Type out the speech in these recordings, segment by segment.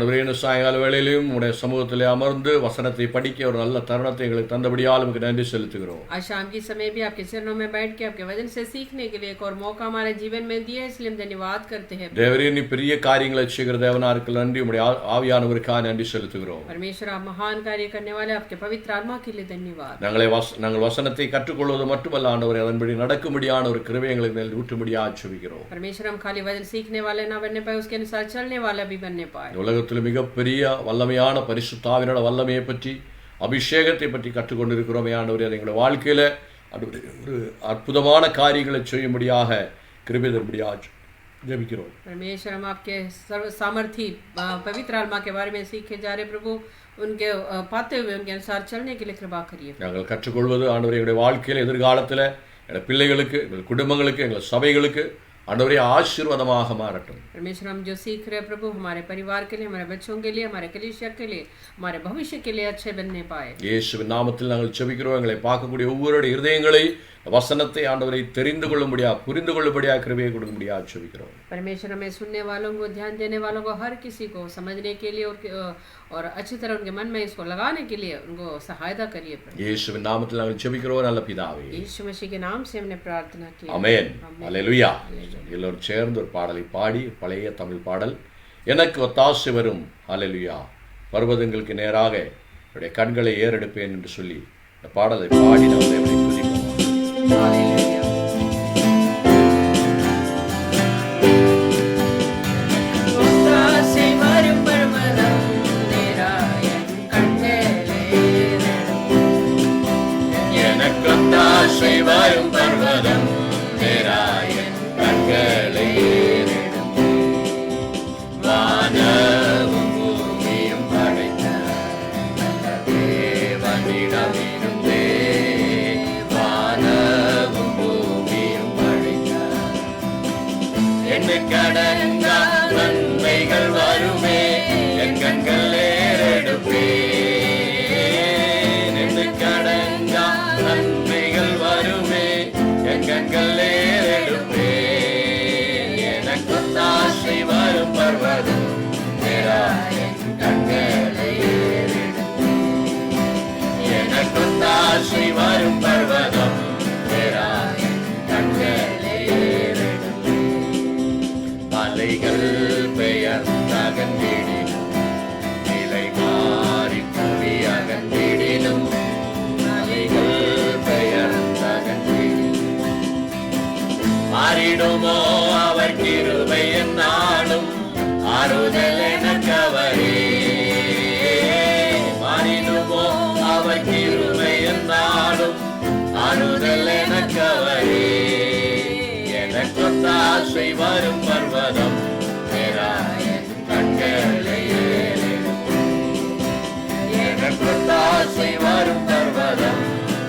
இந்த சாயங்கால வேளையிலும் உடைய சமூகத்திலே அமர்ந்து வசனத்தை படிக்க ஒரு நல்ல தருணத்தை எங்களுக்கு தந்தபடியால் உங்களுக்கு நன்றி செலுத்துகிறோம். आज शाम के समय भी आपके चरणों में बैठ के आपके वचन से सीखने के लिए एक और मौका हमारे जीवन में दिया, इसलिए हम धन्यवाद करते हैं. தேவரே, நீ பெரிய காரியங்களை செய்கிற தேவனாருக்கு நன்றி, உடைய ஆவியானவருக்காக நன்றி செலுத்துகிறோம். परमेश्वर, आप महान कार्य करने वाले आपके पवित्र आत्मा के लिए धन्यवाद. நாங்கள் வசனத்தை கற்றுக்கொள்வது மட்டுமல்ல ஆண்டவரே, அதன்படி நடக்கும்படியான ஒரு கிருபை எங்களுக்கு மேல் ஊற்றும்படியாக ஜெபிக்கிறோம். परमेश्वर, हम खाली वचन सीखने वाले ना बनने पाए, उसके अनुसार चलने वाला भी बनने पाए. உலகத்தில் மிகப்பெரிய வல்லமையான பரிசுத்தாவினோட வல்லமையை பற்றி, அபிஷேகத்தை பற்றி கற்றுக்கொண்டிருக்கிறோமே ஆண்டவரே, அதை எங்களுடைய வாழ்க்கையில ஒரு அற்புதமான காரியங்களை செய்யும்படியாக கிருபை தரும்படியாக ஜெபிக்கிறோம். परमेश्वर, हम आपके सर्व सामर्थी पवित्र आत्मा के बारे में सीखे जा रहे प्रभु, उनके पाते हुए उनके अनुसार चलने के लिए कृपा करिए. நாங்கள் கற்றுக்கொள்வது ஆண்டவரே, எங்களுடைய வாழ்க்கையில் எதிர்காலத்தில் எங்கள் பிள்ளைகளுக்கு, எங்கள் குடும்பங்களுக்கு, எங்கள் சபைகளுக்கு ஆண்டவரே ஆசீர்வாதமாக மாறட்டும். परमेश्वर, हम जो सीख रहे प्रभु, हमारे परिवार के लिए, हमारे बच्चों के लिए, हमारे कलीसिया के लिए, हमारे भविष्य के लिए अच्छे बनने पाए. இயேசுவின் நாமத்தில் நாங்கள் ஜெபிக்கிறோம். எங்களை பார்க்கக்கூடிய ஒவ்வொருடைய இருதயங்களை வசனத்தை ஆண்டவரை தெரிந்து கொள்ளும்படியா, புரிந்து கொள்ளும்படியா கிருபையை கொடுக்கும்படியா ஜெபிக்கிறோம். परमेश्वर, हमें सुनने वालों को, ध्यान देने वालों को, हर किसी को समझने के लिए और अच्छी तरह उनके मन में इसको लगाने के लिए उनको सहायता करिए. இயேசுவின் நாமத்தில் நாங்கள் ஜெபிக்கிறோம் நல்ல பிதாவே. यीशु मसीह के नाम से हमने प्रार्थना की. ஆமென். அல்லேலூயா. எல்லோரும் சேர்ந்து ஒரு பாடலை பாடி, பழைய தமிழ் பாடல், எனக்கு ஒத்தாசை வரும் அல்லேலூயா, பர்வதங்களுக்கு நேராக என்னுடைய கண்களை ஏறெடுப்பேன் என்று சொல்லி இந்த பாடலை பாடி நாம் தேவனை துதிப்போம். ஒத்தாசை வரும் பர்வதம் நேராயன் கண்களை ஏறெடுப்பேன். வானமும் பூமியும் படைத்த தேவனிடமிருந்தே, வானமும் பூமியும் படைத்த எண்ணுக்கடங்கா நன்மைகள் வருமே, என் கண்கள் ஏறெடுப்பேன். எண்ணுக்கடங்கா நன்மைகள் வருமே, என் கண்கள் ஏறெடுப்பேன். எனக்கு ஒத்தாசை வரும் பர்வதம் நேராயன் கண்களை ஏறெடுப்பேன். எனக்கு ஒத்தாசை வரும் பர்வதம் நேராயன் கண்களை ஏறெடுப்பேன். மலைகள் பெயர் அகன்றிடினும், நிலை மாறி புவி அகன்றிடினும், மாறிடுமோ அவர் கிருபை என்னாலும், ஆறுதல் எனக்கவரே. மாறிடுமோ அவர் கிருபை என்னாலும், ஆறுதல் எனக்கவரே. எனக்கு ஒத்தாசை வரும் பர்வதம் நேராயன் கண்களை ஏறெடுப்பேன். எனக்கு ஒத்தாசை வரும் பர்வதம்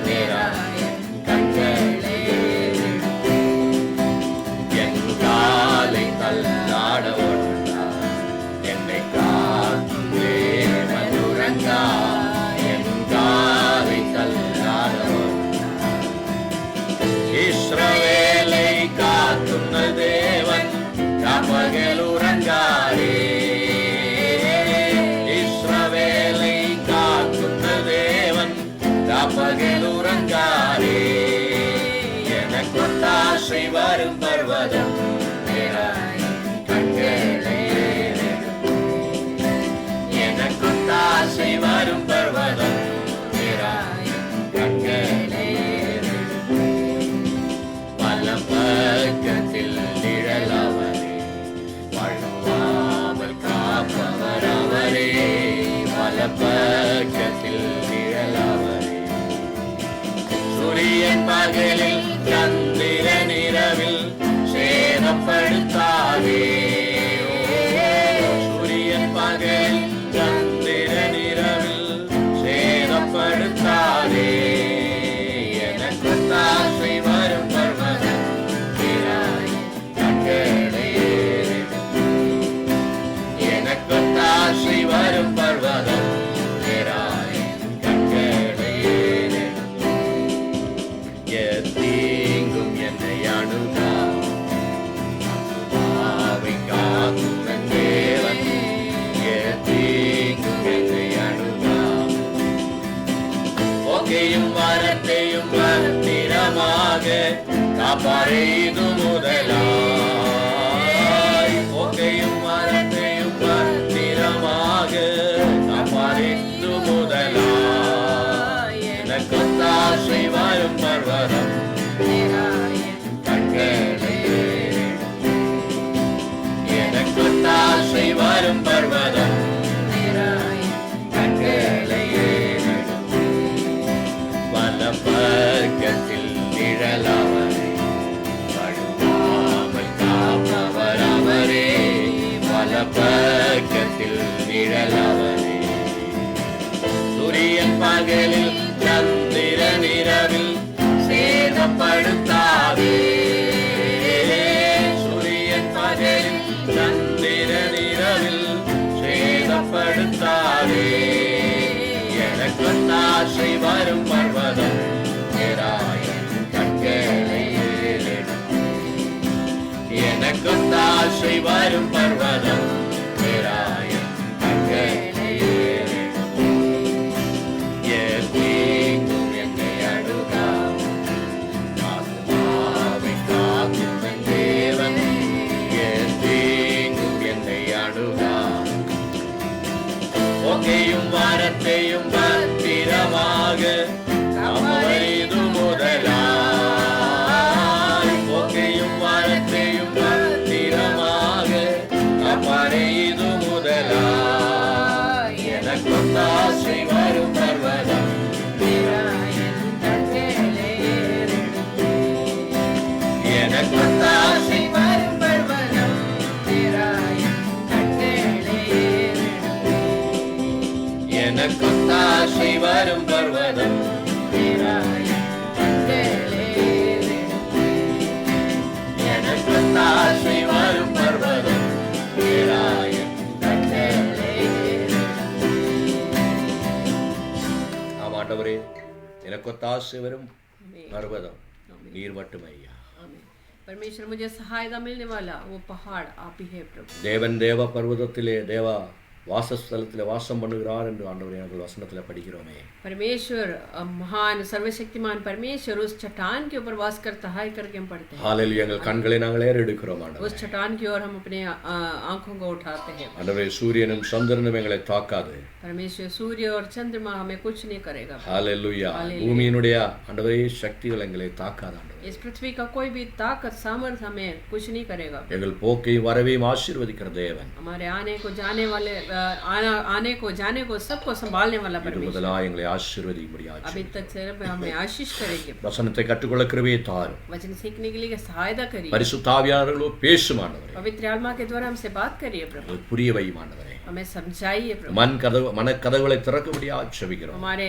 நேராயன் கண்களை ஏறெடுப்பேன். என் காலை தள்ளாட ஒன்றா, என்னை காக்கும் தேவன் உறங்கா. என் காலை தள்ளாட ஒன்றா, இஸ்ரவேலை காக்கும் தேவன் பகல் உறங்காரே. இஸ்ரவேலை காக்கும் தேவன் பகல் உறங்காரே. எனக்கு ஒத்தாசை வரும் பர்வதம் நேராயன் கண்களை ஏறெடுப்பேன். எனக்கு ஒத்தாசை வரும் பர்வதம் நேராயன் கண்களை ஏறெடுப்பேன். பலம் பக்கத்தில் நிழல் அவரே, வழுவாமல் காப்பவர் அவரே. பலம் பக்கத்தில் நிழல் அவரே, சூரியன் பகலில் சந்திரன் இரவில் சேதப்படுத்தாதே. சூரியன் பகல் சந்திரன் இரவில் சேதப்படுத்தாதே. எனக்கு ஒத்தாசை வரும் பர்வதம் நேராயன் கண்களை ஏறெடுப்பேன். எனக்கு ஒத்தாசை வரும் பர்வதம் நேராயன் கண்களை ஏறெடுப்பேன். தீங்கும் என்னை அணுகா, காக்கும் தேவன். കാപ്പാറെയ്തു മുതലായി ഒക്കെയും മരത്തെയും ഭദ്രமாக കാപ്പാറെയ്തു മുതലായി എനക്കൊത്താശை വരും പർവ്വതം കண்களை எனக்கொத்தாசை வரும் பர்வதம் கண்களை வலப்பக்கத்தில் நிழலவரே வழுவாமல் காப்பவர் அவரே வலப்பக்கத்தில் நிழலவரே சூரியன் பகலில் சந்திரன் இரவில் சேதப்படுத்தாதே சூரியன் பகலில் சந்திரன் இரவில் சேதப்படுத்தாதே எனக்கொத்தாசை வரும் பர்வதம் கண்களை எனக்கொத்தாசை வரும் பர்வதம் கண்களை என்னை அணுகா ஆத்மாவை காக்கும் தேவன் என்னை அணுகா ஒகையும் வாரத்தையும் பத்திரமாக காப்பவைது முதலாய் ஒகையும் வாரத்தையும் பத்திரமாக காப்பவைது முதலாய் எனக்கொத்தாசை வரும் பர்வதம் எனக்கொத்தாசை வரும் பர்வதம் எனக்கொத்தாசை வரும் பர்வதம் எனக்கொத்தாசை வரும் பர்வதம் ஆமாண்டவரே எனக்கொத்தாசை வரும் பர்வதம் நீர் மட்டும் ஐயா परमेश्वर मुझे सहायता मिलने वाला वो पहाड़ आप ही है प्रभु தேவன் தேவ பர்வதத்திலே தேவா வாசஸ்தலத்திலே வாசம் பண்ணுகிறார் என்று ஆண்டவரே நாங்கள் வசனத்திலே படிக்கிறோமே परमेश्वर महान सर्वशक्तिमान परमेश्वर उस चट्टान के ऊपर वास करता है करके हम पढ़ते हैं ஹalleluya எங்கள் கண்களை நாங்கள் ஏறெடுக்கிறோம் ஆண்டவரே उस चट्टान की ओर हम अपने आंखों को उठाते हैं ஆண்டவரே சூரியனும் சந்திரனும் எங்களை தாக்காது परमेश्वर सूर्य और चंद्रमा हमें कुछ नहीं करेगा ஹalleluya பூமியினுடைய ஆண்டவரே சக்திகள் எங்களை தாக்காது ஆண்டவரே इस पृथ्वी का कोई भी ताकत सामर्थ्य हमें कुछ नहीं करेगा எங்கள் போக்கையும் வரவையும் ஆசீர்வதிக்கிற தேவன் हमारे आने को जाने वाले आने को जाने को सबको संभालने वाला परमेश्वर முதலாய் எங்களை ஆசீர்வதிக்கும்படியாக अभी तक सिर्फ हमें आशीष करेंगे வசனத்தை கற்றுக்கொள்ள கிருபையை தாரும் वचन सीखने के लिए सहायता करिए பரிசுத்த ஆவியானவர்களோ பேசும் ஆண்டவரே पवित्र आत्मा के द्वारा हमसे बात करिए प्रभु எங்களுக்கு புரிய வையும் ஆண்டவரே हमें समझाइए प्रभु மனக்கதவுகளை திறக்கும்படியாக ஜெபிக்கிறோம் हमारे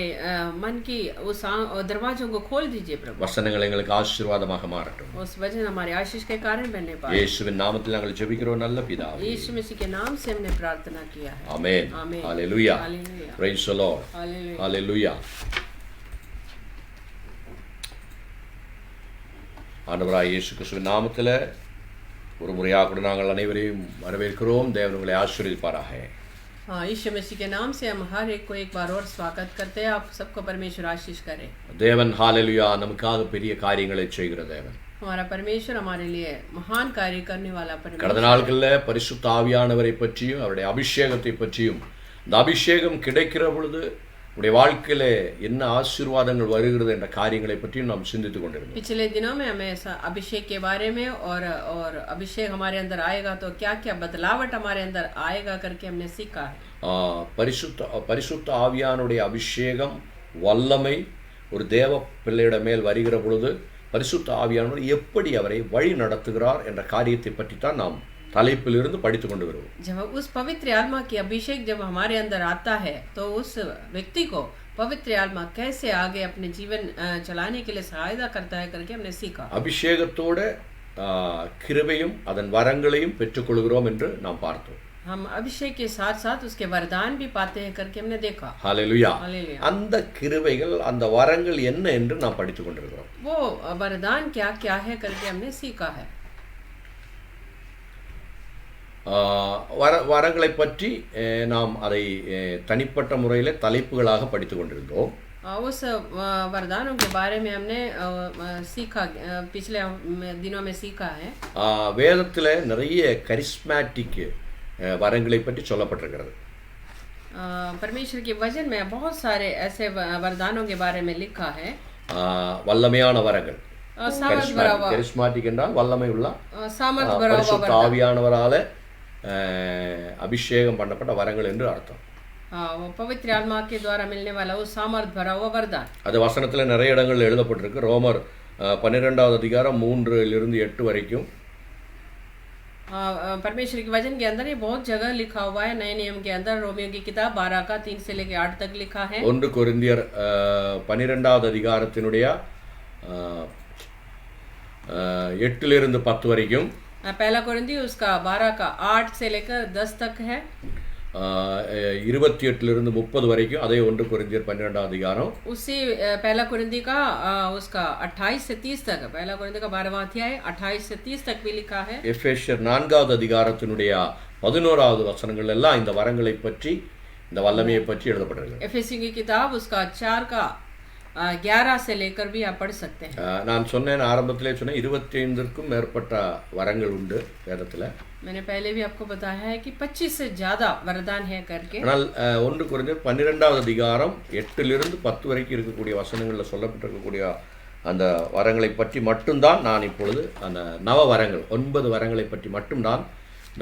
मन की उस दरवाजों को खोल दीजिए प्रभु வசனங்கள் எங்களுக்கு ஆசீர்வாதமாக மாறட்டும் उस वचन हमारे आशीष के कारण बनने पाए இயேசுவின் நாமத்தில் நாங்கள் ஜெபிக்கிறோம் நல்ல பிதாவே यीशु मसीह के नाम से हमने प्रार्थना किया है ஆமென் आमीन hallelujah hallelujah praise the lord hallelujah hallelujah ஆண்டவராகிய இயேசு கிறிஸ்துவின் நாமத்தில் ஒரு முறையாக கூட நாங்கள் அனைவரையும் வரவேற்கிறோம் தேவன் உங்களை ஆசீர்வதிப்பாராக हाँ यीशु मसीह के नाम से हम हर एक को एक बार और स्वागत करते हैं आप सबको परमेश्वर आशीष करे தேவன் ஹalleluya நமக்காக பெரிய காரியங்களை செய்கிற தேவன் हमारा परमेश्वर हमारे लिए महान कार्य करने वाला கடந்த परमेश्वर நாட்களில் பரிசுத்த ஆவியானவரை பற்றியும் அவருடைய அபிஷேகத்தை பற்றியும் இந்த அபிஷேகம் கிடைக்கிற பொழுது உடைய வாழ்க்கையில என்ன ஆசீர்வாதங்கள் வருகிறது என்ற காரியங்களை பற்றியும் நாம் சிந்தித்துக் கொண்டிருந்தோம் पिछले दिनों में हमें अभिषेक के बारे में और अभिषेक हमारे अंदर आएगा तो क्या क्या बदलावट हमारे अंदर आएगा करके हमने सीखा है பரிசுத்த ஆவியானுடைய அபிஷேகம் வல்லமை ஒரு தேவ பிள்ளையிட மேல் வருகிற பொழுது பரிசுத்த ஆவியானவர் எப்படி அவரை வழி நடத்துகிறார் என்ற காரியத்தை பற்றி தான் நாம் தலைப்பிலிருந்து படித்துக் கொண்டு வருவோம் जब उस पवित्र आत्मा की अभिषेक जब हमारे अंदर आता है तो उस व्यक्ति को पवित्र आत्मा कैसे आगे अपने जीवन चलाने के लिए सहायता करता है करके हमने सीखा அபிஷேகத்தோட கிருபையும் அதன் வரங்களையும் பெற்றுக்கொள்கிறோம் என்று நாம் பார்த்தோம் हम अभिषेक के साथ साथ उसके वरदान भी पाते हैं करके हमने देखा ஹalleluya हालेलुया அந்த கிருபைகள் அந்த வரங்கள் என்ன என்று நாம் படித்துக் கொண்டிருக்கிறோம் वो वरदान क्या क्या है करके हमने सीखा है வரங்களை பற்றி நாம் அதை தனிப்பட்ட முறையில் தலைப்புகளாக படித்துக் கொண்டிருந்தோம் उस वरदानों के बारे में हमने सीखा, पिछले दिनों में सीखा है। வேதத்தில் நிறைய கரிஸ்மேட்டிக் வரங்களை பற்றி சொல்லப்பட்டிருக்கிறது. परमेश्वर के वचन में बहुत सारे ऐसे वरदानों के बारे में लिखा है. வல்லமையான வரங்கள். கரிஸ்மேட்டிக் என்றால் வல்லமை உள்ள, பரிசுத்த ஆவியானவரால அபிஷேகம் பண்ணப்பட்ட வரங்கள் என்று அர்த்தம். वो पवित्र आत्मा के द्वारा मिलने वाला वो सामर्थ भरा हुआ वरदान. அது வசனத்தில் நிறைய இடங்கள் எழுதப்பட்டிருக்கு. ரோமர் 12வது அதிகாரம் 3-8 வரைக்கும். परमेश्वर के वचन के अंदर ये बहुत जगह लिखा हुआ है. नए नियम के अंदर रोमियो की किताब 12 का 3 से लेकर 8 तक लिखा है. 1 கொரிந்தியர் 12வது அதிகாரத்தினுடைய 8-10 வரைக்கும். पहला कोरिन्थी उसका 12 का 8 से लेकर 10 तक है. 28-30 வரைக்கும் அதே 1 கொரிந்தியர் 12வது அதிகாரம். उसी पहला कोरिन्थी का उसका 28 से 30 तक, पहला कोरिन्थी का 12वां अध्याय 28 से 30 तक भी लिखा है. எபேசியர் 4வது அதிகாரத்தினுடைய 11வது வசனங்கள் எல்லாம் இந்த வரங்களை பற்றி, இந்த வல்லமையை பற்றி எழுதப்பட்டிருக்கு. एफेसी की किताब उसका 4 का 11 से लेकर भी आप पढ़ सकते हैं. நான் சொன்னேன், ஆரம்பத்திலே சொன்னேன் 25க்கும் மேற்பட்ட வரங்கள் உண்டு வேதத்தில். मैंने पहले भी आपको बताया है कि 25 से ज्यादा वरदान है करके. ஆனால் 1 கொரிந்தியர் 12வது அதிகாரம் 8-10 வரைக்கும் இருக்கக்கூடிய வசனங்களில் சொல்லப்பட்டிருக்கக்கூடிய அந்த வரங்களை பற்றி மட்டும்தான் நான் இப்பொழுது அந்த நவ வரங்கள் 9 வரங்களை பற்றி மட்டும்தான்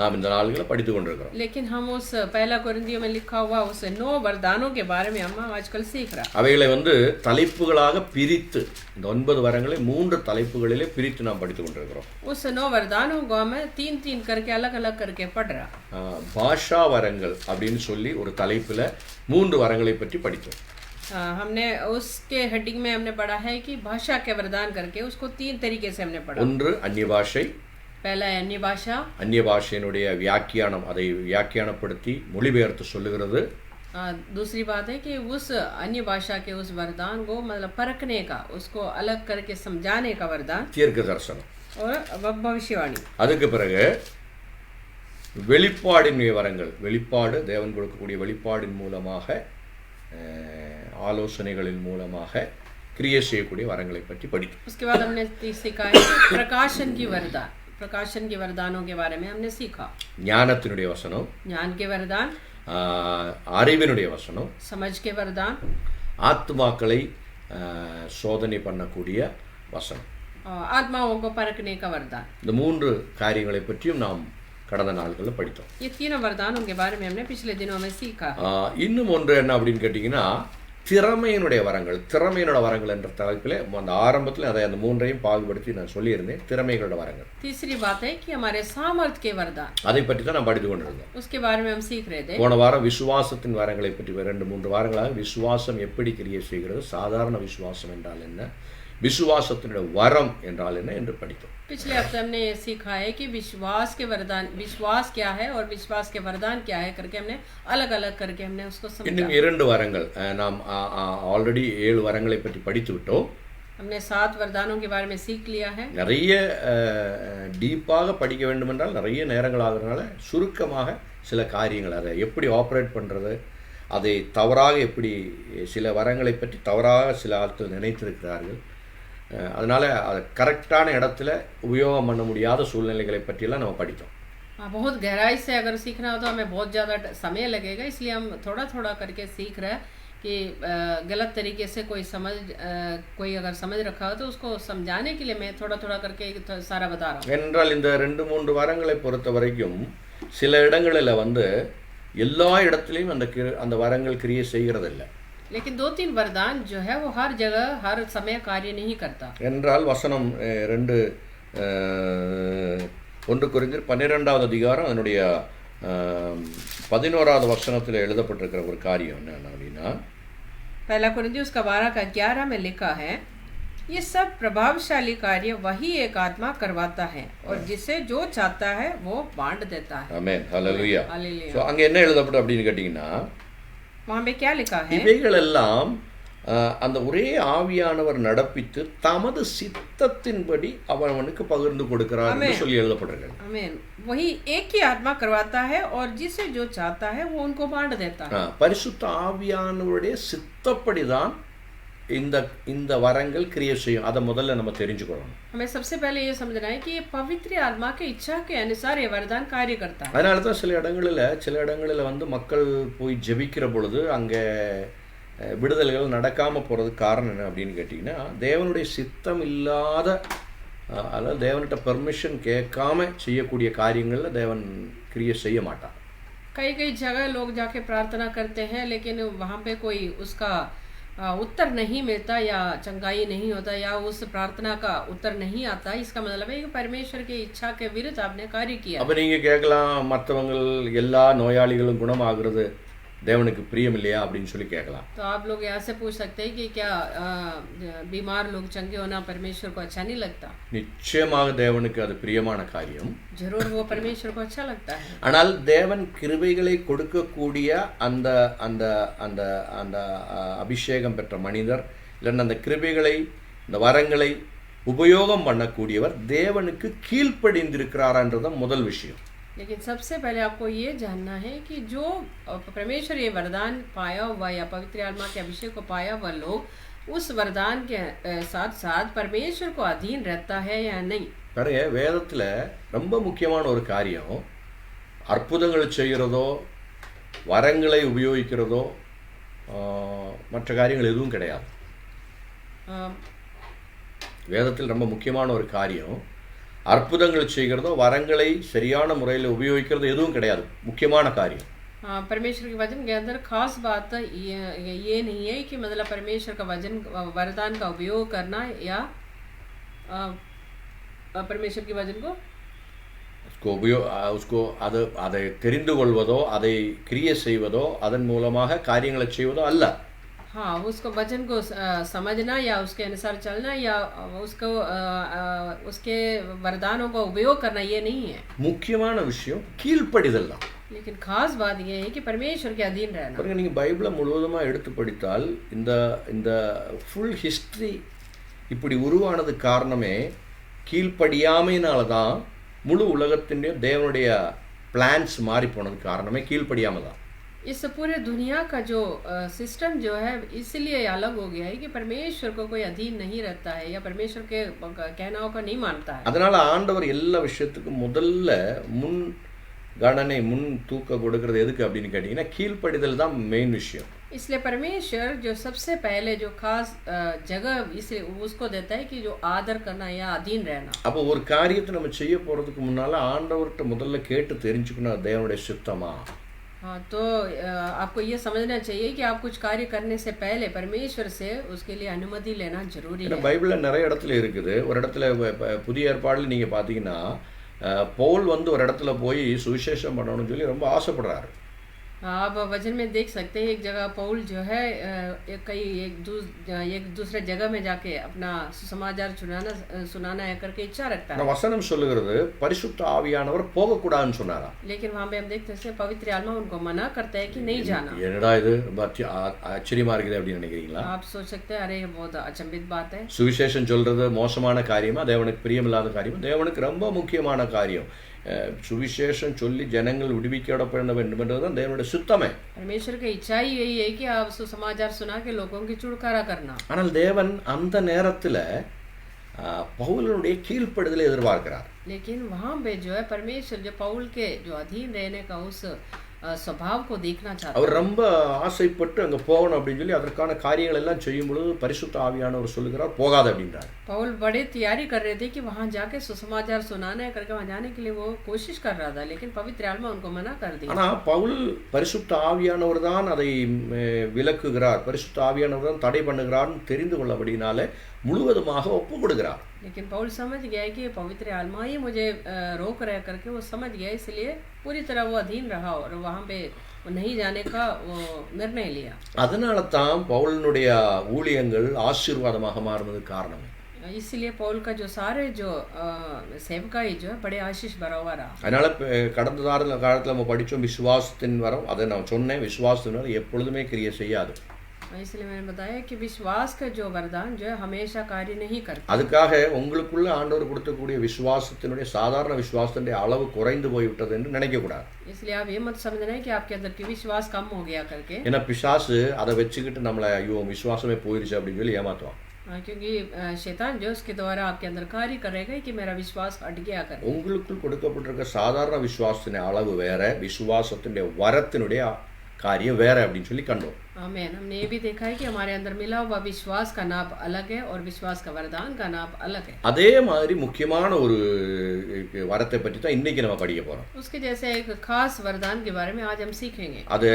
நாம் இந்த நாள்களை படித்து கொண்டிருக்கிறோம். लेकिन हम उस पहला कोरिन्थियों में लिखा हुआ उस 9 वरदानों के बारे में हम आजकल सीख रहा. அவைகளை தலைப்புகளாக பிரித்து, இந்த 9 வரங்களை 3 தலைப்புகளிலே பிரித்து நாம் படித்து கொண்டிருக்கிறோம். उस 9 वरदानों को हम 3-3 करके अलग-अलग करके पढ़ रहा. பாஷா வரங்கள் அப்படின்னு சொல்லி ஒரு தலைப்பில் 3 வரங்களை பற்றி படித்தோம். हमने उसके हेडिंग में हमने पढ़ा है कि भाषा के वरदान करके उसको 3 तरीके से हमने पढ़ा. ஒன்று அந்நிய பாஷை. पहला है अन्य भाषा. அந்நிய பாஷையினுடைய வியாக்கியானம், அதை வியாக்கியானப்படுத்தி மொழிபெயர்த்து சொல்லுகிறது. दूसरी बात है कि उस अन्य भाषा के उस वरदान को मतलब परखने का, उसको अलग करके समझाने का वरदान. தீர்க்க தரிசனம் और भविष्यवाणी. அதுக்கு பிறகு வெளிப்பாடின் வரங்கள். வெளிப்பாடு, தேவன் கொடுக்கக்கூடிய வெளிப்பாடின் மூலமாக, ஆலோசனைகளின் மூலமாக கிரியை செய்யக்கூடிய வரங்களை பற்றி படித்தோம். उसके बाद हमने सीखा है प्रकाशन की वरदान. प्रकाशन के वरदानों के बारे में हमने सीखा. ஞானத்தினுடைய வசனம், ज्ञान के वरदान. அறிவினுடைய வசனம், समझ के वरदान. ஆத்மாக்களை சோதனை பண்ணக்கூடிய வசனம், आत्माओं को परखने का वरदान. இந்த 3 காரியங்களை பற்றியும் நாம் கடந்த நாட்களில் படித்தோம். ये तीनों वरदानों के बारे में हमने पिछले दिनों में सीखा. இன்னும் ஒன்று என்ன அப்படின்னு கேட்டிங்கன்னா, திறமையினுடைய வரங்கள். திறமையினோட வரங்கள் என்ற தலைப்பில் அந்த ஆரம்பத்தில் அதை அந்த 3ஐயும் பாகுபடுத்தி நான் சொல்லியிருந்தேன். திறமைகளோட வரங்கள். तीसरी बात है कि हमारे सामर्थ के वरदान. அதை பற்றி தான் நான் படித்து கொண்டிருந்தோம். उसके बारे में हम सीख रहे थे. போன வாரம் விசுவாசத்தின் வரங்களை பற்றி 2-3 வாரங்களாக விசுவாசம் எப்படி கிரியை செய்கிறது, சாதாரண விசுவாசம் என்றால் என்ன, விசுவாசத்தினுடைய வரம் என்றால் என்ன என்று படித்தோம். पिछले हफ्ते हमने ये सीखा है कि विश्वास के वरदान, विश्वास क्या है और विश्वास के वरदान क्या है करके हमने अलग-अलग करके हमने उसको समझा. இன்னும் 2 வரங்கள். நாம் ஆல்ரெடி 7 வரங்களை பற்றி படித்து விட்டோம். हमने 7 वरदानों के बारे में सीख लिया है. நிறைய டீப்பாக படிக்க வேண்டும் என்றால் நிறைய நேரங்கள் ஆகிறதுனால சுருக்கமாக சில காரியங்கள், அதை எப்படி ஆப்ரேட் பண்ணுறது, அதை தவறாக எப்படி சில வரங்களை பற்றி தவறாக சில ஆட்கள் நினைத்திருக்கிறார்கள். அதனால் அதை கரெக்டான இடத்துல உபயோகம் பண்ண முடியாத சூழ்நிலைகளை பற்றியெல்லாம் நம்ம படித்தோம். बहुत गहराई से अगर सीखना हो तो हमें बहुत ज़्यादा समय लगेगा, इसलिए हम थोड़ा थोड़ा करके सीख रहे हैं कि गलत तरीके से कोई अगर समझ रखा हो तो उसको समझाने के लिए मैं थोड़ा थोड़ा करके सारा बता रहा हूँ. என்றால் இந்த 2-3 வரங்களை பொறுத்த வரைக்கும் சில இடங்களில் எல்லா இடத்துலையும் அந்த வரங்கள் கிரியை செய்கிறதில்லை. लेकिन 2-3 वरदान जो है वो हर जगह हर समय कार्य नहीं करता. என்றால் வசனம் 1 கொரிந்தியர் 12வது அதிகாரம் அதனுடைய 11வது வசனத்தில் எழுதப்பட்டிருக்கிற ஒரு காரியம் என்ன அப்படின்னா, पहला कोरिन्थियों उसका 12 का 11 में लिखा है, ये सब प्रभावशाली कार्य वही एक आत्मा करवाता है और जिसे जो चाहता है वो बांट देता है. ஆமென், ஹல்லேலூயா. हालेलुया. ஸோ அங்கே என்ன எழுதப்பட்டு அப்படின்னு கேட்டிங்கன்னா, वहाँ पे क्या लिखा है? இவைகள் எல்லாம் அந்த ஒரே ஆவியானவர் நடப்பித்து தமது சித்தத்தின்படி அவனுக்கு பகிர்ந்து கொடுக்கிறார் என்று சொல்லி எழுதப்பட்டிருக்கிறது. आमीन. वही एक ही आत्मा करवाता है और जिसे जो चाहता है वो उनको बांट देता है. பரிசுத்த ஆவியானவருடைய சித்தப்படி தான் இந்த இந்த வரங்கள் கிரியை செய்யும். அதை முதல்ல நம்ம தெரிஞ்சுக்கொள்ளணும். हमें सबसे पहले ये समझना है कि ये पवित्र आत्मा के इच्छा के अनुसार ये वरदान कार्य करता है. அதனால தான் சில இடங்களில் வந்து மக்கள் போய் ஜெபிக்கிற பொழுது அங்கே விடுதலைகள் நடக்காமல் போகிறதுக்கு காரணம் என்ன அப்படின்னு கேட்டிங்கன்னா, தேவனுடைய சித்தம் இல்லாத அதாவது தேவன்கிட்ட பெர்மிஷன் கேட்காம செய்யக்கூடிய காரியங்களில் தேவன் கிரியை செய்ய மாட்டார். कई कई जगह लोग जाके प्रार्थना करते हैं लेकिन वहाँ पे कोई उसका उत्तर नहीं मिलता या चंगाई नहीं होता या उस प्रार्थना का उत्तर नहीं आता. इसका मतलब है कि परमेश्वर की इच्छा के विरुद्ध आपने कार्य किया. அப்போ நீங்கள் கேட்கலாம், மற்றவங்கள் எல்லா நோயாளிகளும் குணமாகிறது தேவனுக்கு பிரியம் இல்லையா அப்படின்னு சொல்லி கேட்கலாம். तो आप लोग यहाँ से पूछ सकते हैं कि क्या बीमार लोग चंगे होना परमेश्वर को अच्छा नहीं लगता? நிச்சயமாக தேவனுக்கு அது பிரியமான காரியம். जरूर वो परमेश्वर को अच्छा लगता है. ஆனால் தேவன் கிருபைகளை கொடுக்கக்கூடிய அந்த அந்த அந்த அந்த அபிஷேகம் பெற்ற மனிதர் இல்லைன்னா அந்த கிருபைகளை இந்த வரங்களை உபயோகம் பண்ணக்கூடியவர் தேவனுக்கு கீழ்ப்படிந்திருக்கிறாரான்றதான் முதல் விஷயம். लेकिन सबसे पहले आपको ये जानना है कि जो परमेश्वर ये वरदान पाया हुआ या पवित्र आत्मा के अभिषेक को पाया हुआ लोग उस वरदान के साथ साथ परमेश्वर को अधीन रहता है या नहीं. பாருங்க, வேதத்தில் ரொம்ப முக்கியமான ஒரு காரியம் அற்புதங்கள் செய்கிறதோ வரங்களை உபயோகிக்கிறதோ மற்ற காரியங்கள் எதுவும் கிடையாது. வேதத்தில் ரொம்ப முக்கியமான ஒரு காரியம் அற்புதங்கள் செய்கிறதோ வரங்களை சரியான முறையில் உபயோகிக்கிறதோ எதுவும் கிடையாது. முக்கியமான காரியம். परमेश्वर के वचन के अंदर खास बात ये नहीं है कि मतलब परमेश्वर का वरदान का उपयोग करना या परमेश्वर के वचन को उसको அதை தெரிந்து கொள்வதோ அதை கிரியை செய்வதோ அதன் மூலமாக காரியங்களை செய்வதோ அல்ல. हाँ, उसको वचन को समझना या उसके अनुसार चलना या उसको उसके वरदानों का उपयोग करना ये नहीं है. முக்கியமான விஷயம் கீழ்ப்படிதல் தான். लेकिन खास बात ये है कि परमेश्वर के अधीन रहना. பாருங்க, நீங்கள் பைபிளை முழுவதுமாக எடுத்து படித்தால் இந்த இந்த ஃபுல் ஹிஸ்ட்ரி இப்படி உருவானது காரணமே கீழ்ப்படியாமையினால தான். முழு உலகத்தினுடைய தேவனுடைய பிளான்ஸ் மாறி போனது காரணமே கீழ்ப்படியாமல் தான். इस पूरे दुनिया का जो सिस्टम जो है इसलिए अलग हो गया है कि परमेश्वर को कोई अधीन नहीं रहता है या परमेश्वर के कहनाओं को नहीं मानता है. அதனால ஆண்டவர் எல்லா விஷயத்துக்கும் முதல்ல முன் கணனை முன் தூக்க கொடுக்கிறது எதுக்கு அப்படின்னு கேட்டிங்கன்னா கீழ்ப்படிதல் தான் மெயின் விஷயம். इसलिए परमेश्वर जो सबसे पहले जो खास जगह इसलिए उसको देता है कि जो आदर करना या अधीन रहना. அப்போ ஒரு காரியத்தை நம்ம செய்ய போறதுக்கு முன்னால ஆண்டவர்கிட்ட முதல்ல கேட்டு தெரிஞ்சுக்கணும் தேவனுடைய சித்தமா. हाँ, तो आपको ये समझना चाहिए कि आप कुछ कार्य करने से पहले परमेश्वर से उसके लिए अनुमति लेना जरूरी है. பைபிளில் நிறைய இடத்துல இருக்குது. ஒரு இடத்துல புதிய ஏற்பாடில் நீங்கள் பார்த்தீங்கன்னா பவுல் வந்து ஒரு இடத்துல போய் சுவிசேஷம் பண்ணணும்னு சொல்லி ரொம்ப ஆசைப்படுறாரு. आप वचन में देख सकते हैं एक जगह पौल जो है एक दूसरे जगह में जाके अपना समाचार सुनाना है करके इच्छा रखता है. வசனம் சொல்லுகிறது பரிசுத்த ஆவியானவர் போகக்கூடாதுன்னு சொன்னாரா. लेकिन वहाँ पे हम देखते हैं पवित्र आत्मा उनको मना करता है कि नहीं जाना. என்னடா இது ரொம்ப ஆச்சரியமா இருக்குது அப்படின்னு நினைக்கிறீங்களா? आप सोच सकते हैं अरे ये बहुत अचंभित बात है. சுவிசேஷம் சொல்றது மோசமான காரியமா தேவனுக்கு பிரியமில்லாத காரியமா? தேவனுக்கு ரொம்ப முக்கியமான காரியம். சுவிசேஷம் சொல்லி ஜனங்கள் விடுவிக்கப்பட வேண்டும் என்றுதான் தேவனுடைய சுத்தமே. परमेश्वर की इच्छा ही यही है कि आप सुसमाचार सुना के लोगों की छुटकारा करना. ஆனால் தேவன் அந்த நேரத்துல பவுலுடைய கீழ்ப்படுதலை எதிர்பார்க்கிறார். लेकिन वहाँ पे जो है परमेश्वर जो पौल के जो अधीन रहने का उस स्वभाव को देखना चाहता. அவர் ரொம்ப ஆசைப்பட்டு அங்க போகணும் அப்படின்னு சொல்லி அதற்கான காரியங்கள் எல்லாம் செய்யும் பொழுது பரிசுத்த ஆவியானவர் சொல்லுகிறார் போகாத அப்படின்றார். पौल बड़े तैयारी कर रहे थे कि वहाँ जाके सुसमाचार सुनाना है करके वहाँ जाने के लिए वो कोशिश कर रहा था, लेकिन पवित्र आत्मा उनको मना कर दिया. ஆனா பவுல் பரிசுத்த ஆவியானவர் தான் அதை விலக்குகிறார், பரிசுத்த ஆவியானவர் தான் தடை பண்ணுகிறார்னு தெரிந்து கொள்ளபடினாலே முழுவதுமாக ஒப்பு கொடுக்கிறார். लेकिन पौल समझ गया कि पवित्र आत्मा ही मुझे रोक रहा करके वो समझ गया, इसलिए पूरी तरह वो अधीन रहा और वहाँ पे नहीं जाने का वो निर्णय लिया. அதனால தான் பவுலினுடைய ஊழியங்கள் ஆசீர்வாதமாக மாறினது காரணம். इसलिए पौल का जो सारे जो सेवकाई जो है बड़े आशीष भरा हुआ रहा. அதனால கடந்த காலத்தில் நம்ம படித்தோம் விசுவாசத்தின் வரம். அதை நான் சொன்னேன், விசுவாசத்தின் வரம் எப்பொழுதுமே கிரியை செய்யாது. इसलिए मैंने बताया कि विश्वास का जो वरदान जो है हमेशा कार्य नहीं करता। அதுக்காக உங்களுக்குள்ள ஆண்டவர் கொடுக்கக்கூடிய விசுவாசத்தினுடைய சாதாரண விசுவாசத்தினுடைய அளவு குறைந்து போய்விட்டது என்று நினைக்கக்கூடாது. इसलिए आप ये मत समझना कि आपके अंदर की विश्वास कम हो गया करके, ஏன்னா பிசாசு அதை வச்சுக்கிட்டு நம்மளை ஐயோ விசுவாசமே போயிருச்சு அப்படின்னு சொல்லி ஏமாத்துவான். क्योंकि शैतान जो उसके द्वारा आपके अंदर कार्य करेगा कि मेरा विश्वास हट गया कर। உங்களுக்குள் கொடுக்கப்பட்டிருக்க சாதாரண விசுவாசத்தின் அளவு வேற, விசுவாசத்தினுடைய வரத்தினுடைய காரியம் வேற அப்படின்னு சொல்லி கண்டோம். आमीन। हमने ये भी देखा है कि हमारे अंदर मिला हुआ विश्वास का नाप अलग है और विश्वास का वरदान का नाप अलग है। அதே மாதிரி முக்கியமான ஒரு வரத்தை பற்றி தான் இன்னைக்கு நம்ம படிக்க போறோம். उसके जैसे एक खास वरदान के बारे में आज हम सीखेंगे। அது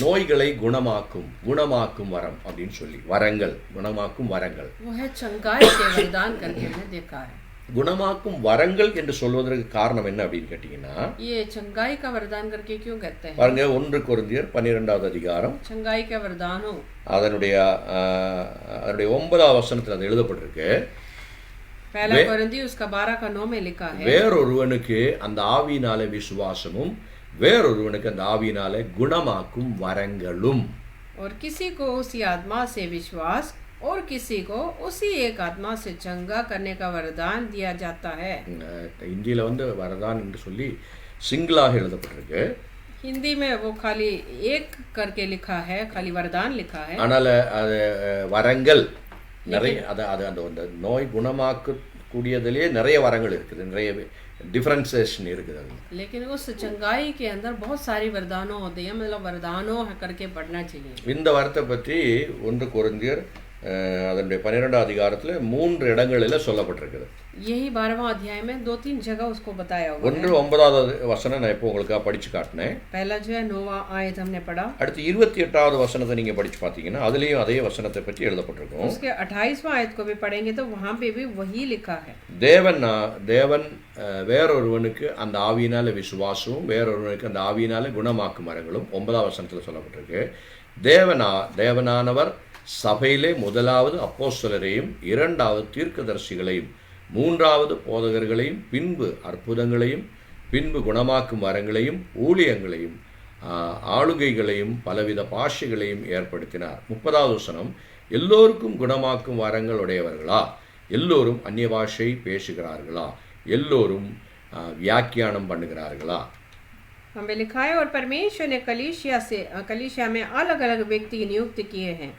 நோய்களை குணமாக்கும் வரம் அப்படின்னு சொல்லி, வரங்கள், குணமாக்கும் வரங்கள். वो है चंगाई के वरदान करके हमने देखा है। குணமாக்கும் வரங்கள் என்று சொல்வதற்கு காரணம் என்ன அப்படின்னு கேட்டீங்கன்னா, ये चंगाई का वरदान करके क्यों कहते हैं? பாருங்க 1 கொரிந்தியர் 12வது அதிகாரம் चंगाई का वरदान हो, அதனுடைய 9வது வசனத்தில் அது எழுதப்பட்டிருக்கு. पहला कोरिन्थियों उसका 12 का 9 में लिखा है, வேறொருவனுக்கு அந்த ஆவியினாலே விசுவாசமும் வேறொருவனுக்கு அந்த ஆவியினாலே குணமாக்கும் வரங்களும். और किसी को उसी आत्मा से विश्वास और किसी को उसी एक आत्मा से चंगा करने का वरदान दिया जाता है। இந்தியில வரதான் என்று சொல்லி சிங்கிளாக எழுதப்பட்டிருக்கு. हिंदी में वो खाली एक करके लिखा है, खाली वरदान लिखा है। ஆனால் அது வரங்கள் நிறைய, அது அந்த நோய் குணமாக்கக்கூடியதிலே நிறைய வரங்கள் இருக்குது, நிறைய डिफरेंशिएशन இருக்குது. लेकिन उस चंगाई के अंदर बहुत सारी वरदानों होते हैं, मतलब वरदानों करके पढ़ना चाहिए। இந்த வரத்தை பற்றி 1 கொரிந்தியர் அதனுடைய 12வது அதிகாரத்தில் 3 இடங்களில் சொல்லப்பட்டிருக்குது. यही 12वां अध्याय में 2-3 जगह उसको बताया हुआ है। 9வது வசனம் நான் இப்போ உங்களுக்கு படிச்சு காட்டினேன். पहला जो है 9वां आयत हमने पढ़ा। அடுத்து 28வது வசனத்தை நீங்க படிச்சு பார்த்தீங்கன்னா அதுலயும் அதே வசனத்தை பற்றி எழுதப்பட்டிருக்கும். उसके 28वां आयत को भी पढ़ेंगे तो वहां पे भी वही लिखा है। தேவன் வேறொருவனுக்கு அந்த ஆவியினால விசுவாசமும் வேறொருவனுக்கு அந்த ஆவியினால குணமாக்கும் வரங்களும் 9வது வசனத்தில் சொல்லப்பட்டிருக்கு. தேவனானவர் சபையிலே முதலாவது அப்போஸ்தலரையும் 2வது தீர்க்கதரிசிகளையும் 3வது போதகர்களையும் பின்பு அற்புதங்களையும் பின்பு குணமாக்கும் வரங்களையும் ஊழியங்களையும் ஆளுகைகளையும் பலவித பாஷைகளையும் ஏற்படுத்தினார். 30வது வசனம், எல்லோருக்கும் குணமாக்கும் வரங்கள் உடையவர்களா? எல்லோரும் அந்நிய பாஷை பேசுகிறார்களா? எல்லோரும் வியாக்கியானம் பண்ணுகிறார்களா? हमें लिखा है, और परमेश्वर ने कलीसिया में अलग अलग व्यक्ति नियुक्त किए हैं,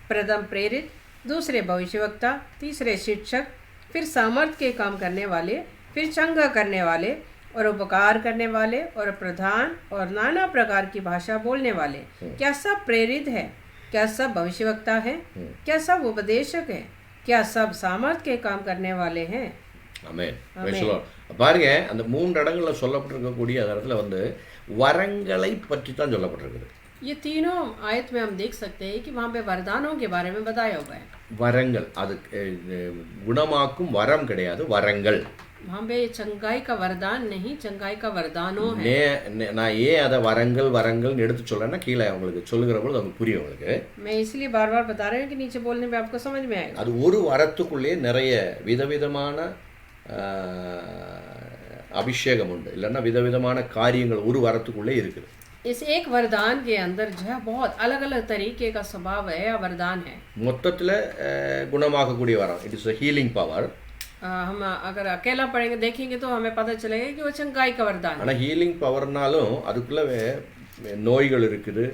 प्रथम प्रेरित, दूसरे भविष्यवक्ता, तीसरे शिक्षक, फिर सामर्थ के काम करने वाले, फिर चंगा करने वाले और उपकार करने वाले और प्रधान और नाना प्रकार की भाषा बोलने वाले। क्या सब प्रेरित है? क्या सब भविष्यवक्ता है? क्या सब उपदेशक है? क्या सब सामर्थ के काम करने वाले हैं? ஆமென். பாருங்க, அந்த 3 இடங்கள்ல சொல்லப்பட்டிருக்கக்கூடிய அந்த இடத்துல வரங்களை பற்றி தான் சொல்லப்பட்டிருக்குது. ये तीनों आयत में हम देख सकते हैं कि वहाँ पे वरदानों के बारे में बताया हुआ है। வரங்கள், அது குணமாக்கும் வரம் கிடையாது, வரங்கள். वहाँ पे चंगाई का वरदान नहीं, चंगाई का वरदानों है। நான் ஏன் அதை வரங்கள் எடுத்து சொல்றேன்னா கீழே உங்களுக்கு சொல்லுகிற பொழுது உங்களுக்கு புரியும். உங்களுக்கு मैं इसलिए बार बार बता रही हूँ कि नीचे बोलने में आपको समझ में आएगा। அது ஒரு வரத்துக்குள்ளே நிறைய விதவிதமான அபிஷேகம் உண்டு, இல்லைன்னா விதவிதமான காரியங்கள் ஒரு வரத்துக்குள்ளே இருக்குது. इस एक वरदान के अंदर जो है बहुत अलग अलग तरीके का स्वभाव है या वरदान है। மொத்தத்தில் குணமாக்கக்கூடிய வரம், it is a healing power. हम अगर अकेला पढ़ेंगे देखेंगे तो हमें पता चलेगा कि वो चंगाई का वरदान है। ஆனால் ஹீலிங் பவர்னாலும் அதுக்குள்ள நோய்கள் இருக்குது,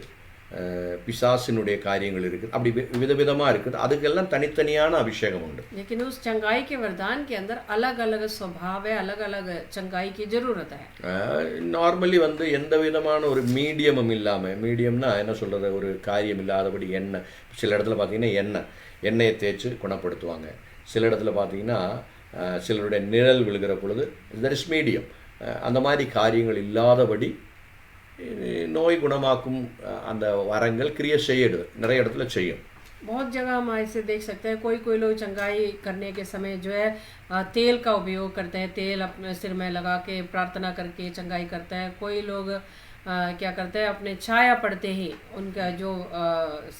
பிசாசினுடைய காரியங்கள் இருக்குது, அப்படி விதவிதமாக இருக்குது. அதுக்கெல்லாம் தனித்தனியான அபிஷேகம் உண்டு. लेकिन उस चंगाई के वरदान के अंदर अलग अलग स्वभाव है, अलग अलग चंगाई की जरूरत है। நார்மலி எந்த விதமான ஒரு மீடியமும் இல்லாமல், மீடியம்னா என்ன சொல்கிறது, ஒரு காரியம் இல்லாதபடி எண்ணெய், சில இடத்துல பார்த்தீங்கன்னா எண்ணெயை தேய்ச்சி குணப்படுத்துவாங்க. சில இடத்துல பார்த்தீங்கன்னா சிலருடைய நிழல் விழுகிற பொழுது தட் இஸ் மீடியம். அந்த மாதிரி காரியங்கள் இல்லாதபடி நோய் குணமாக்கும் அந்த வரங்கள் கிரியை செய்யுது, நிறைய இடத்துல செய்யும். बहुत जगह हम ऐसे देख सकते हैं, कोई लोग चंगाई करने के समय जो है तेल का उपयोग करते हैं, तेल अपने सिर में लगा के प्रार्थना करके चंगाई करते हैं। कोई लोग क्या करते हैं, अपने छाया पड़ते ही, उनका जो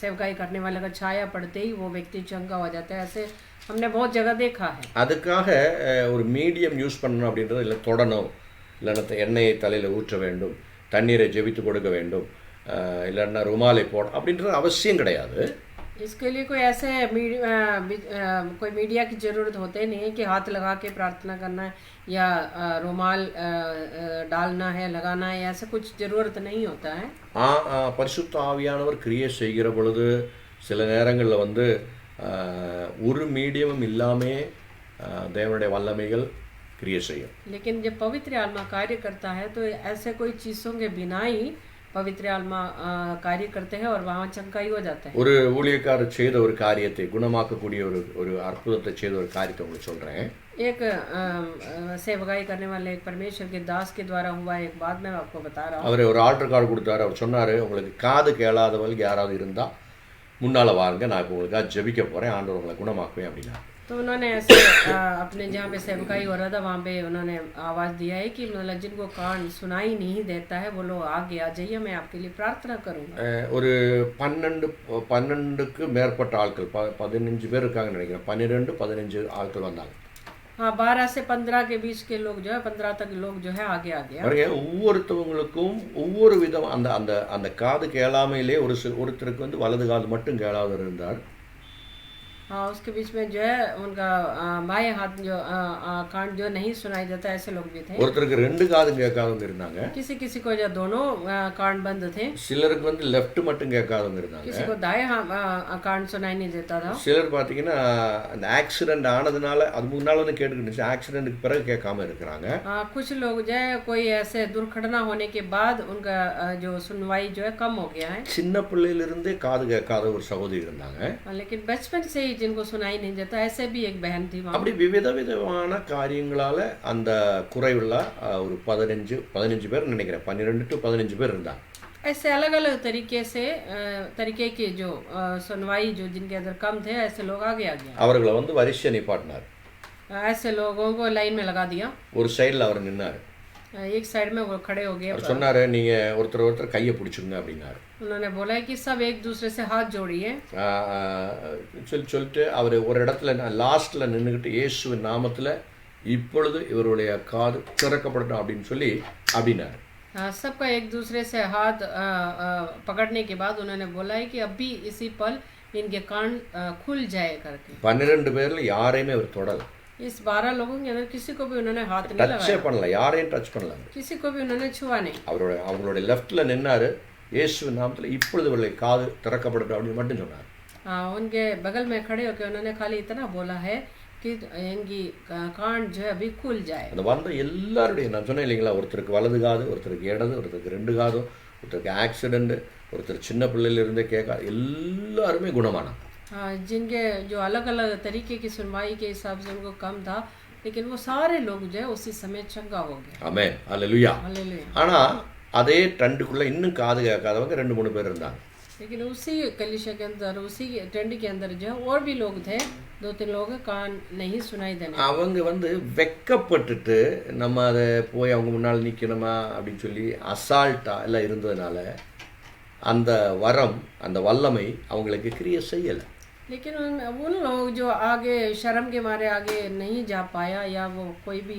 सेवकाई करने वाले का छाया पड़ते ही वो व्यक्ति चंगा हो जाता है। ऐसे हमने बहुत जगह देखा है। அதுக்காக ஒரு மீடியம் யூஸ் பண்ணணும் அப்படின்றது இல்லை, தொடணும், இல்லைன்னா எண்ணெயை தலையில் ஊற்ற வேண்டும், தண்ணீரை ஜெபித்து கொடுக்க வேண்டும், இல்லைன்னா ருமாலை போட அப்படின்றது அவசியம் கிடையாது. इसके लिए कोई ऐसे कोई मीडिया की जरूरत होते नहीं है कि हाथ लगा के प्रार्थना करना है या रुमाल डालना है लगाना है, ऐसा कुछ जरूरत नहीं होता है। பரிசுத்த ஆவியானவர் கிரியை செய்கிற பொழுது சில நேரங்களில் வந்து ஒரு மீடியமும் இல்லாமே தேவனுடைய வல்லமைகள் கிரியை செய்யும். लेकिन जब पवित्र आत्मा कार्य करता है तो ऐसे कोई चीज़ों के बिना ही पवित्र आत्मा कार्य करते हैं और वहाँ चंगाई हो जाता है। ஒரு ஊழியக்காரர் செய்த ஒரு காரியத்தை குணமாக்கக்கூடிய ஒரு அற்புதத்தை செய்த ஒரு காரியத்தை உங்களுக்கு சொல்கிறேன். एक सेवकाई करने वाले एक परमेश्वर के दास के द्वारा हुआ एक बात मैं आपको बता रहा हूँ। அவர் ஒரு ஆல்டர் கார்டு கொடுத்தாரு. அவர் சொன்னார், உங்களுக்கு காது கேளாதவங்க யாராவது இருந்தால் முன்னால் வாருங்க, நான் இப்போ உங்களுக்காக ஜெபிக்க போகிறேன், ஆண்டவர் உங்களை குணமாக்குவேன் அப்படின்னா. तो उन्होंने ऐसे अपने जहाँ पे सेवकाई हो रहा था वहाँ पे उन्होंने आवाज़ दिया है कि मतलब जिनको कान सुनाई नहीं देता है वो लोग आगे आ जाइए, मैं आपके लिए प्रार्थना करूँगा। ஒரு 12க்கு மேற்பட்ட ஆட்கள் 15 பேர் இருக்காங்கன்னு நினைக்கிறேன். 12-15 ஆட்கள் வந்தாங்க. हाँ, 12 से 15 के बीच के लोग जो है 15 तक लोग जो है आगे आ गया। பாருங்க, ஒவ்வொருத்தவங்களுக்கும் ஒவ்வொரு விதம் அந்த அந்த அந்த காது கேளாமையிலே ஒருத்தருக்கு வந்து வலது காது மட்டும் கேளாதவர் இருந்தார். हाँ, उसके बीच में जो है उनका बाएं हाथ जो कान जो नहीं सुनाई देता, ऐसे लोग भी थे। ஒருத்தருக்கு 2 காதும் கேட்காதவங்க இருந்தாங்க. किसी किसी को जो दोनों कान बंद थे। சிலருக்கு வந்து லெஃப்ட் மட்டும் கேட்காதவங்க இருந்தாங்க. किसी को दाएं कान सुनाई नहीं देता था। சிலர் பார்த்தீங்கன்னா அந்த ஆக்சிடென்ட் ஆனதுனால அது முன்னால வந்து கேட்டுக்கிட்டு ஆக்சிடென்ட்டுக்கு பிறகு கேட்காம இருக்கிறாங்க. कुछ लोग जो है कोई ऐसे दुर्घटना होने के बाद उनका जो सुनवाई जो है कम हो गया है। சின்ன பிள்ளையிலிருந்தே காது கேட்காத ஒரு சகோதரி இருந்தாங்க. लेकिन बचपन से ही जिनको सुनाई नहीं देता, ऐसे भी एक बहन थी वहाँ। அப்படி விதவிதமான காரியங்களால அந்த குறைவுள்ள ஒரு 15 பேர் நினைக்கிறேன், 12-15 பேர் இருந்தாங்க. ऐसे अलग अलग तरीके के जो सुनवाई जो जिनके अंदर कम थे, ऐसे लोग आगे आ गए। அவர்களை வந்து வரிசையை நிப்பாட்டினார். ऐसे लोगों को लाइन में लगा दिया। ஒரு சைடில் அவர் நின்னார். एक साइड में वो खड़े हो गए। அவர் சொன்னாரு, நீங்க ஒருத்தர் கையை பிடிச்சுங்க அப்படின்னாரு. उन्होंने बोला कि सब एक दूसरे से हाथ जोड़िए। சொல்லிட்டு அவர் ஒரு இடத்துல லாஸ்ட்ல நின்றுக்கிட்டு இயேசுவின் நாமத்துல இப்பொழுது இவருடைய காது திறக்கப்படட்டும் அப்படின்னு சொல்லி அப்படின்னாரு. सबका एक दूसरे से हाथ पकड़ने के बाद उन्होंने बोला है कि अभी इसी पल इनके कान खुल जाए करके। 12 பேர்ல யாரையுமே அவர் தொடல. इस 12 लोगों के अंदर किसी को भी उन्होंने हाथ नहीं लगाया, டச்சே பண்ணல, யாரையும் டச் பண்ணல, किसी को भी उन्होंने छुआ नहीं। அவங்களுடைய லெஃப்ட்ல நின்னாரு. இயேசுவின் நாமத்துல இப்பொழுது இவருடைய காது திறக்கப்படட்டும் அப்படின்னு மட்டும் சொன்னார். उनके बगल में खड़े होकर उन्होंने खाली इतना बोला है कि इनकी कान जो है अभी खुल जाए। அந்த வந்த எல்லாருடைய, நான் சொன்னேன் இல்லைங்களா, ஒருத்தருக்கு வலது காது, ஒருத்தருக்கு இடது, ஒருத்தருக்கு 2 காதும், ஒருத்தருக்கு ஆக்சிடென்ட், ஒருத்தர் சின்ன பிள்ளையிலிருந்தே கேட்க எல்லாருமே குணமானாங்க. जिनके जो अलग अलग तरीके की सुनवाई के हिसाब से उनको कम था, लेकिन वो सारे लोग जो है उसी समय चंगा हो गए। आमेन, हालेलुया। हालेलुया। ஆனா அதே ட்ரெண்டுக்குள்ள இன்னும் காது கேட்காதவங்க 2-3 பேர் இருந்தாங்க. लेकिन उसी कलीसिया के अंदर, उसी ट्रेंड के अंदर जो है और भी लोग थे, 2-3 लोग कान नहीं सुनाई देने। அவங்க வந்து வெக்கப்பட்டுட்டு நம்ம அதை போய் அவங்க முன்னால் நிற்கணுமா அப்படின்னு சொல்லி அசால்ட்டா எல்லாம் இருந்ததுனால அந்த வரம், அந்த வல்லமை அவங்களுக்கு கிரியை செய்யலை. लेकिन उन लोग जो आगे शर्म के मारे आगे नहीं जा पाया, या वो कोई भी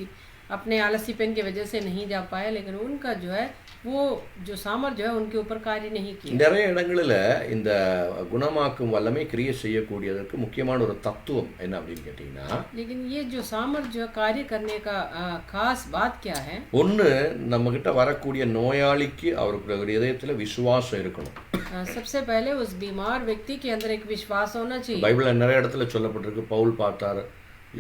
अपने आलसीपन की वजह से नहीं जा पाया, लेकिन उनका जो है वो जो सामर्थ जो है उनके ऊपर कार्य नहीं किया। நிறைய இடங்களில் இந்த குணமாக்கும் வல்லமை கிரியை செய்யக்கூடியதற்கு முக்கியமான ஒரு தத்துவம் என்ன அப்படின்னு கேட்டிங்கன்னா, लेकिन ये जो सामर्थ जो कार्य करने का खास बात क्या है? ஒன்று, நம்மகிட்ட வரக்கூடிய நோயாளிக்கு அவருடைய இதயத்தில் விசுவாசம் இருக்கணும். सबसे पहले उस बीमार व्यक्ति के अंदर एक विश्वास होना चाहिए। பைபிளில் நிறைய இடத்துல சொல்லப்பட்டிருக்கு. பவுல் பார்த்தார்,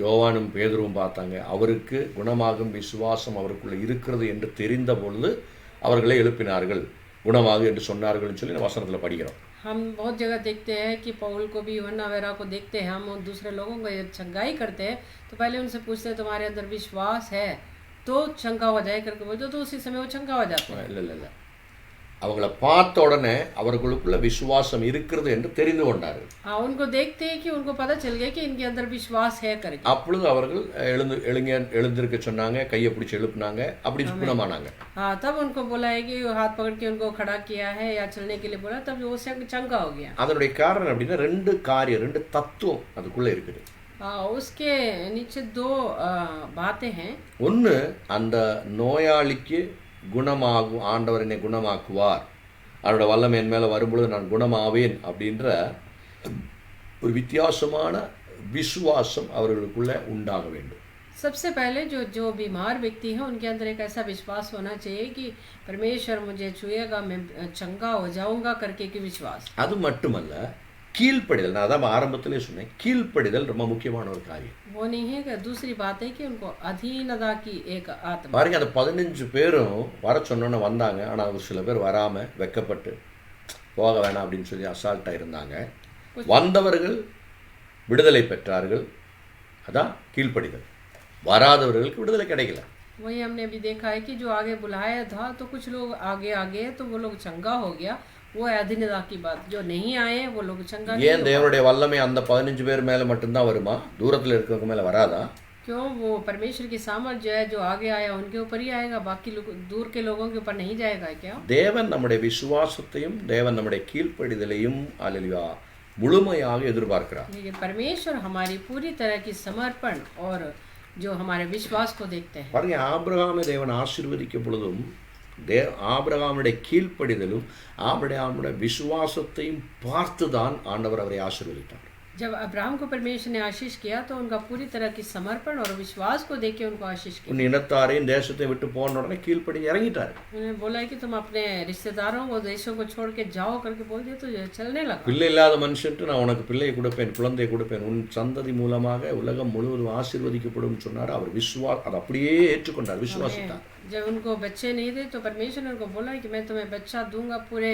யோவானும் பேதுருவும் பார்த்தாங்க. அவருக்கு குணமாகும் விசுவாசம் அவருக்குள்ள இருக்கிறது என்று தெரிந்த பொழுது அவர்களை எழுப்பினார்கள், குணமாகு என்று சொன்னார்கள் சொல்லி வசனத்தில் படிக்கிறோம். हम बहुत जगह देखते हैं कि पौल को भी, यूहन्ना वगैरह को देखते हैं, हम उन दूसरे लोगों को जब चंगाई करते हैं तो पहले उनसे पूछते हैं तुम्हारे अंदर विश्वास है तो चंगा हो जाए करके बोलते, तो उसी समय वो चंगा हो जाते हैं। இல்லை, அவங்கள பார்த்த உடனே அவர்களுக்குள்ள விசுவாசம் இருக்கிறது என்று தெரிந்து கொண்டார்கள். उनको देखते हैं कि उनको पता चल गया कि इनके अंदर विश्वास है करके। அப்பொழுது அவர்கள் எழுந்திருக்க சொன்னாங்க, கையை பிடிச்சி எழுப்புனாங்க, அப்படி குணமானாங்க. हाँ, तब उनको बोला है कि हाथ पकड़ के उनको खड़ा किया है या चलने के लिए बोला, तब वो चंगा हो गया। அதனுடைய காரணம் அப்படின்னா 2 காரியம், 2 தத்துவம் அதுக்குள்ள இருக்குது. उसके नीचे 2 बातें हैं। ஒன்று, அந்த நோயாளிக்கு குணமாகும், ஆண்டவர் என்னை குணமாக்குவார், அவரோட வல்லமை என் மேலே வரும்பொழுது நான் குணமாவேன் அப்படின்ற ஒரு வித்தியாசமான விசுவாசம் அவர்களுக்குள்ள உண்டாக வேண்டும். सबसे पहले जो जो बीमार व्यक्ति है उनके अंदर एक ऐसा विश्वास होना चाहिए कि परमेश्वर मुझे छुएगा, मैं चंगा हो जाऊंगा करके कि विश्वास. அது மட்டுமல்ல, கீழ்ப்படிதல். நான் அதான் ஆரம்பத்திலே சொன்னேன், கீழ்ப்படிதல் ரொம்ப முக்கியமான ஒரு காரியம். वो नहीं है कि दूसरी बात है कि उनको अधीनता की एक आत्मा. பாருங்க, அந்த 15 பேரும் வர சொன்னோன்னு வந்தாங்க. ஆனால் ஒரு சில பேர் வராமல் வெக்கப்பட்டு போக வேணாம் அப்படின்னு சொல்லி அசால்ட்டாக இருந்தாங்க. வந்தவர்கள் விடுதலை பெற்றார்கள். அதான் கீழ்ப்படிதல். வராதவர்களுக்கு விடுதலை கிடைக்கல. वही हमने अभी देखा है कि जो आगे बुलाया था तो कुछ लोग आगे आगे तो वो लोग चंगा हो गया. वो है अधीनता की बात. जो नहीं आए वो लोग चंगा नहीं. ஏன் தேவனுடைய வல்லமை அந்த 15 பேர் மேலே மட்டும்தான் வருமா? தூரத்தில் இருக்கிறவங்க மேலே வராதா? क्यों? वो परमेश्वर की सामर्थ जो है जो आगे आया उनके ऊपर ही आएगा, बाकी लोग दूर के लोगों के ऊपर नहीं जाएगा क्या? தேவன் நம்முடைய விசுவாசத்தையும் தேவன் நம்முடைய கீழ்ப்படிதலையும் அல்லேலூயா முழுமையாக எதிர்பார்க்கிறார். लेकिन परमेश्वर हमारी पूरी तरह की समर्पण और जो हमारे विश्वास को देखते हैं. பாருங்க, ஆபிரகாமை தேவன் ஆசீர்வதிக்கும் பொழுதும் ஆபிரகாமுடைய கீழ்ப்படிதலும் ஆபிரகாமுடைய விசுவாசத்தையும் பார்த்துதான் ஆண்டவர் அவரை ஆசீர்வதித்தார். जब अब्राहम को परमेश्वर ने आशीष किया तो उनका पूरी तरह की समर्पण और विश्वास को देख के उनको आशीष किया. உன் இனத்தாரையும் தேசத்தை விட்டு போன உடனே கீழ்ப்படி இறங்கிட்டார். उन्होंने बोला कि तुम अपने रिश्तेदारों को देशों को छोड़ के जाओ करके बोल दिया तो चलने लगा. பிள்ளை இல்லாத மனுஷன்ட்டு நான் உனக்கு பிள்ளையை கொடுப்பேன், குழந்தையை கொடுப்பேன், உன் சந்ததி மூலமாக உலகம் முழுவதும் ஆசீர்வதிக்கப்படும் சொன்னார். அவர் அதை அப்படியே ஏற்றுக்கொண்டார், விசுவாசித்தார். जब उनको बच्चे नहीं थे तो परमेश्वर ने उनको बोला कि मैं तुम्हें बच्चा दूंगा, पूरे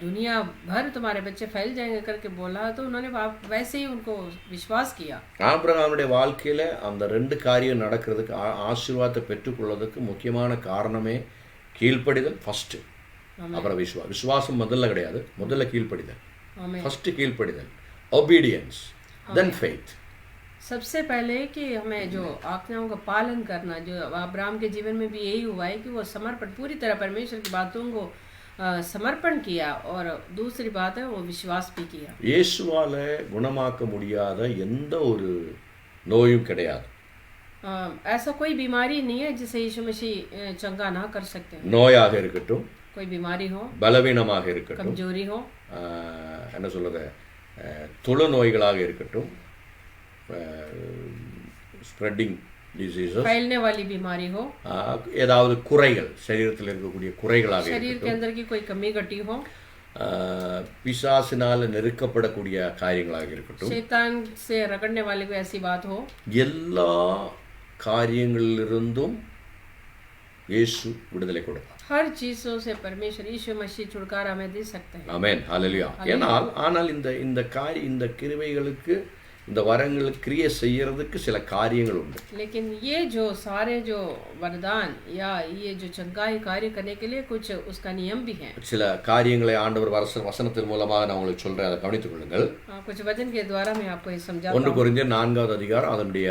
दुनिया भर तुम्हारे बच्चे फैल जाएंगे करके बोला. तो उन्होंने वैसे ही उनको विश्वास किया. ஆபிரகாமுடைய வாழ்க்கையில அந்த ரெண்டு காரியம் நடக்கிறதுக்கு, ஆசீர்வாதத்தை பெற்றுக்கொள்வதற்கு முக்கியமான காரணமே கீழ்ப்படிதல் ஃபர்ஸ்ட், அப்புறம் விசுவாசம் முதல்ல கிடையாது. முதல்ல கீழ்ப்படிதல், ஃபர்ஸ்ட் கீழ்ப்படிதல், obedience, then faith. सबसे पहले कि हमें जो आज्ञाओं का पालन करना, जो अब्राहम के जीवन में भी यही हुआ है कि वो समर्पण पूरी तरह परमेश्वर की बातों को समर्पण किया. और दूसरी बात है वो विश्वास भी किया. இயேசுவால குணமாக்க முடியாத எந்த ஒரு நோயும் கிடையாது. ऐसा कोई बीमारी नहीं है जिसे यीशु मसीह चंगा ना कर सकते. நோயாக இருக்கட்டும், कोई बीमारी हो, பலவீனமாக இருக்கட்டும், कमजोरी हो, என்ன சொல்றது, தொழு நோய்களாக இருக்கட்டும், ஸ்ப்ரெட்டிங் டிசீசஸ், फैलने वाली बीमारी हो, ஏதாவது குறைகள் சரீரத்தில் இருக்கக்கூடிய குறைகளாக शरीर के இருக்கட்டும், अंदर की कोई कमी घटी हो, பிசாசினால் நெருக்கப்படக்கூடிய காரியங்களாக இருக்கட்டும், शैतान से रगड़ने वाली कोई ऐसी बात हो, எல்லா காரியங்களிலிருந்தும் இயேசு விடுதலை கொடுப்பார். हर चीजों से परमेश्वर यीशु मसीह छुटकारा हमें दे सकते हैं. ஆமென், ஹல்லேலூயா. ஆனால் இந்த கிருபைகளுக்கு, இந்த வரங்களுக்கு கிரியை செய்யறதுக்கு சில காரியங்கள் உண்டு. लेकिन ये जो सारे जो वरदान या ये जो चंगाई कार्य करने के लिए कुछ उसका नियम भी है. சில காரியங்களை ஆண்டவர் வசனத்தின் மூலமாக நான் உங்களுக்கு சொல்றேன், அதை கவனித்துக் கொள்ளுங்கள். कुछ वचन के द्वारा मैं आपको ये समझाता 1 கொரிந்தியர் 4வது அதிகாரம் அதனுடைய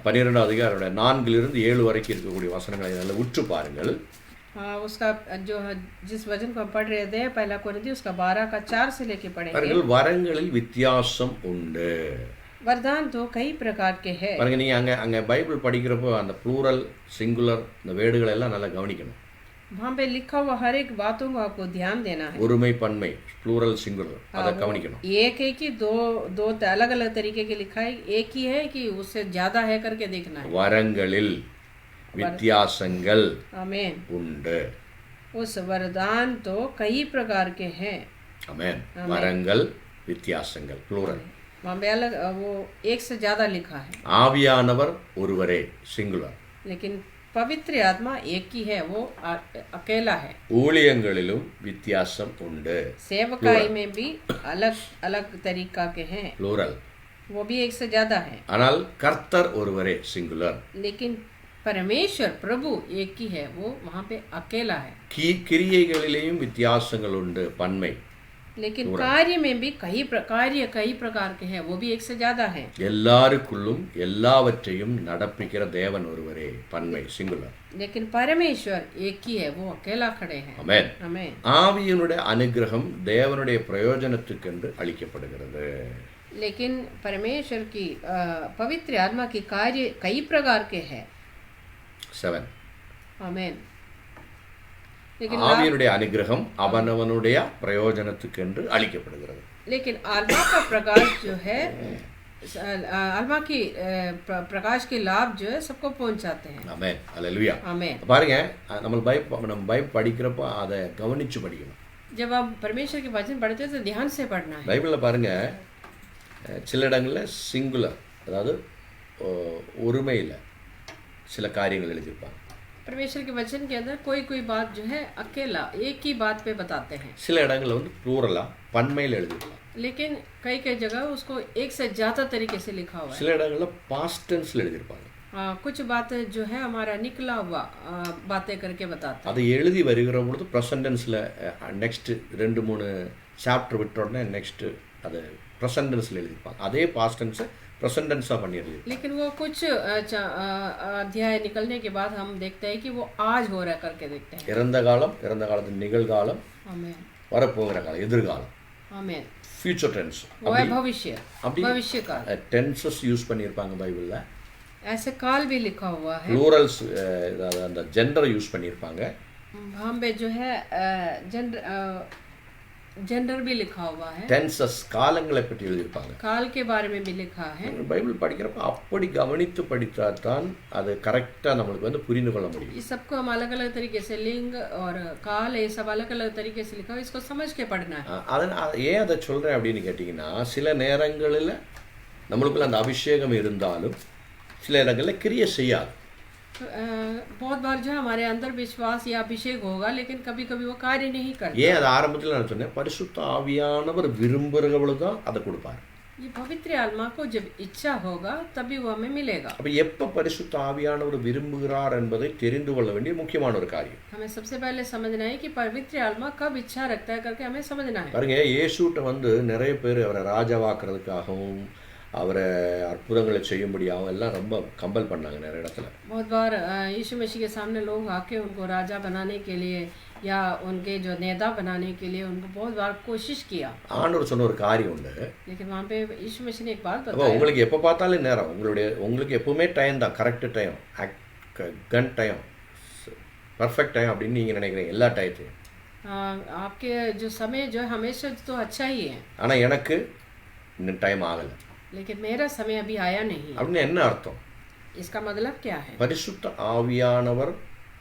12வது அதிகாரம் 4 7 வரைக்கும் இருக்கக்கூடிய வசனங்களை நல்லா உற்று பாருங்கள். उसका जो जिस वचन को हम पढ़ रहे थे, पहला कोरिन्थियों उसका 12 का 4 से लेके पढ़ेंगे. பாருங்கள், வரங்களில் வித்தியாசம் உண்டு. वरदान तो कई प्रकार के हैं. பாருங்க, நீங்க அங்க பைபிள் படிக்கிறப்போ அந்த ப்ளூரல், சிங்குலர், இந்த வேர்டுகளை எல்லாம் நல்லா கவனிக்கணும். वहाँ पे लिखा हुआ हर एक बातों को आपको ध्यान देना है. ஒருமை பன்மை, ப்ளூரல், சிங்குலர், அதை கவனிக்கணும். एक है कि दो अलग अलग तरीके के लिखा है, एक ही है कि उससे ज्यादा है करके देखना है. வரங்களில் வித்தியாசங்கள் आमीन. உண்டு. उस वरदान तो कई प्रकार के हैं. ஆமென். வரங்கள், வித்தியாசங்கள், ப்ளூரல். वहाँ पे अलग वो एक से ज्यादा लिखा है. ஆவியானவர் ஒருவரே, சிங்குலர். लेकिन पवित्र आत्मा एक ही है, वो अकेला है. ஊழியங்களிலும் வித்தியாசம் உண்டு. सेवकाई में भी अलग अलग तरीका के हैं, ப்ளூரல். वो भी एक से ज्यादा है. ஆனால் கர்த்தர் ஒருவரே, சிங்குலர். लेकिन परमेश्वर प्रभु एक ही है, वो वहाँ पे अकेला है. கிரியைகளிலேயும் வித்தியாசங்கள் உண்டு, பன்மை. लेकिन कार्य में भी कई प्रकार के हैं, वो भी एक से ज्यादा है. எல்லாருக்குள்ளும் எல்லாவற்றையும் நடப்பிக்கிற தேவன் ஒருவரே, பன்மை, சிங்குலர். लेकिन परमेश्वर एक ही है, वो अकेला खड़े हैं. ஆமென். आमीन. ஆவியினுடைய அனுகிரகம் தேவனுடைய பிரயோஜனத்துக்கென்று அளிக்கப்படுகிறது. लेकिन परमेश्वर की पवित्र आत्मा की कार्य कई प्रकार के हैं. 7. आमीन. लेकिन ஆவியினுடைய அனுகிரகம் அவனவனுடைய பிரயோஜனத்துக்கென்று அளிக்கப்படுகிறது. लेकिन आत्मा का प्रकाश जो है आत्मा की प्रकाश के लाभ जो है सबको पहुंचाते हैं। ஆமென். அல்லேலூயா. आमेन। பாருங்க, நம்ம பைபிள் படிக்கிறப்ப அதை கவனிச்சு படிக்கணும். जब आप परमेश्वर के वचन पढ़ते हैं तो ध्यान से पढ़ना है। பைபிளில் பாருங்க, சில இடங்களில் சிங்குலர், அதாவது ஒருமையில் சில காரியங்கள் எழுதியிருப்பாங்க. परमेश्वर के वचन के अंदर कोई कोई बात जो है अकेला एक ही बात पे बताते हैं। சில இடங்களில் வந்து ப்ளூரலா பன்மையில் எழுதியிருக்கலாம். लेकिन कई कई जगह उसको एक से ज़्यादा तरीके से लिखा हुआ है। சில இடங்களில் பாஸ்ட் டென்ஸ்ல எழுதியிருப்பாங்க. कुछ बातें जो है हमारा निकला हुआ बातें करके बताते हैं। அதை எழுதி வருகிற பொழுது ப்ரெசன்ட் டென்ஸில் நெக்ஸ்ட் 2-3 சாப்டர் விட்ட உடனே நெக்ஸ்ட் அது ப்ரெசன்ட் டென்ஸில் எழுதியிருப்பாங்க. அதே பாஸ்ட் டென்ஸை ப்ரெசன்ட் டென்ஸாக பண்ணிடுது. लेकिन वो कुछ अध्याय निकलने के बाद हम देखते हैं कि वो आज हो रहा करके देखते हैं। இறந்த காலத்தின் நிகழ்காலம், आमेन। வரப்போகிற காலம், எதிர்காலம், आमेन। ஃபியூச்சர் டென்ஸ், वो है भविष्य, भविष्य काल। டென்சஸ் யூஸ் பண்ணியிருப்பாங்க பைபிளில். ऐसे काल भी लिखा हुआ है। ப்ளூரல்ஸ், அந்த ஜெண்டரை யூஸ் பண்ணியிருப்பாங்க. वहाँ पे जो है जेंडर भी लिखा हुआ है। டென்சஸ், காலங்களை பற்றி எழுதியிருப்பாங்க. काल के बारे में भी लिखा है। பைபிள் படிக்கிறப்ப அப்படி கவனித்து படித்தா தான் அது கரெக்டாக நம்மளுக்கு வந்து புரிந்து கொள்ள முடியும். इस सबको हम अलग अलग तरीके से लिंग और काल ये सब अलग अलग तरीके से लिखा है, इसको समझ के पढ़ना है। ஏன் அதை சொல்கிறேன் அப்படின்னு கேட்டிங்கன்னா, சில நேரங்களில் நம்மளுக்குள்ள அந்த அபிஷேகம் இருந்தாலும் சில இடங்களில் கிரியை செய்யாது. बहुत बार जो हमारे अंदर विश्वास या अभिषेक होगा लेकिन कभी कभी वो कार्य नहीं करता। ஏன் அது ஆரம்பத்தில் நான் சொன்னேன், பரிசுத்த ஆவியானவர் விரும்புகிறவளுக்கு தான் அதை கொடுப்பார். ये पवित्र आत्मा को जब इच्छा होगा तभी वो हमें मिलेगा। அப்போ எப்போ பரிசுத்த ஆவியானவர் விரும்புகிறார் என்பதை தெரிந்து கொள்ள வேண்டிய முக்கியமான ஒரு காரியம். हमें सबसे पहले समझना है कि पवित्र आत्मा कब इच्छा रखता है करके हमें समझना है। பாருங்க, இயேசுட்ட வந்து நிறைய பேர் அவரை ராஜாவாக்குறதுக்காகவும் அவரை அற்புதங்களை செய்யும்படியாகவும் எல்லாம் ரொம்ப கம்பல் பண்ணாங்க நிறைய இடத்துல. बहुत बार यीशु मसीह के सामने लोग आके उनको राजा बनाने के लिए या उनके जो नेता बनाने के लिए उनको बहुत बार कोशिश किया। ஆண்டவர் சொன்ன ஒரு காரியம் உண்டு. लेकिन वहाँ पे यीशु मसीह ने एक बात அப்போ बताया, உங்களுக்கு எப்போ பார்த்தாலும் நேரம், உங்களுக்கு எப்பவுமே டைம் தான், கரெக்ட் டைம், கன் டைம், பர்ஃபெக்ட் டைம் அப்படின்னு நீங்கள் நினைக்கிறீங்க எல்லா டயத்தையும். आपके जो समय जो है हमेशा तो अच्छा ही है, ஆனால் எனக்கு இன்னும் டைம் ஆகலை लेकिन मेरा समय अभी आया नहीं। அப்படின்னு என்ன அர்த்தம்? इसका मतलब क्या है? பரிசுத்த ஆவியானவர்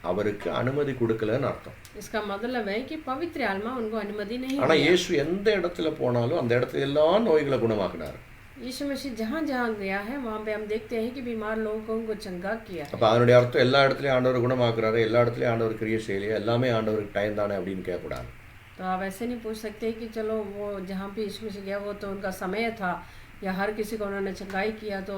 அவருக்கு அனுமதி கொடுக்கலன்னு அர்த்தம். इसका मतलब है कि पवित्र आत्मा उनको अनुमति नहीं ஆனால் दिया। இயேசு எந்த இடத்துல போனாலும் அந்த இடத்துல எல்லா நோய்களை குணமாக்கினார். यीशु मसीह जहाँ जहाँ गया है वहाँ पे हम देखते हैं कि बीमार लोगों को उनको चंगा किया है। அப்போ அதனுடைய அர்த்தம் எல்லா இடத்துலையும் ஆண்டவர் குணமாக்குறாரு, எல்லா இடத்துலையும் ஆண்டவர் கிரியை செய்யலையா, எல்லாமே ஆண்டவருக்கு டைம் தானே அப்படின்னு கேட்கக்கூடாது. तो आप ऐसे नहीं पूछ सकते कि चलो वो जहाँ पे यीशु मसीह गया वो तो उनका समय था या हर किसी को उन्होंने चंगाई किया तो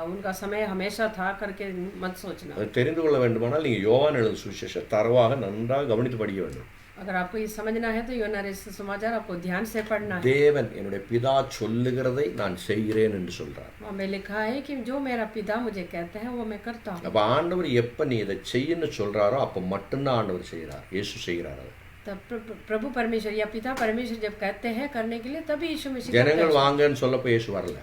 उनका समय हमेशा था करके मत सोचना। அது தெரிந்து கொள்ள வேண்டுமானால் நீங்கள் யோவான் எழுதும் சுவிசேஷம் தரவாக நன்றாக கவனித்து படிக்க வேண்டும். अगर आपको ये समझना है तो யோனா समाचार आपको ध्यान से पढ़ना है। தேவன் என்னுடைய பிதா சொல்லுகிறதை நான் செய்கிறேன் என்று சொல்றார். वहाँ में लिखा है कि जो मेरा पिता मुझे कहता है वो मैं करता हूँ। அப்போ ஆண்டவர் எப்போ நீ இதை செய்யன்னு சொல்றாரோ அப்போ மட்டும்தான் ஆண்டவர் செய்கிறார், இயேசு செய்கிறார். तब प्रभु परमेश्वर या पिता परमेश्वर जब कहते हैं करने के लिए तभी यीशु मसीह ஜனங்கள் வாங்கன்னு சொல்லப்போ இயேசு வரல.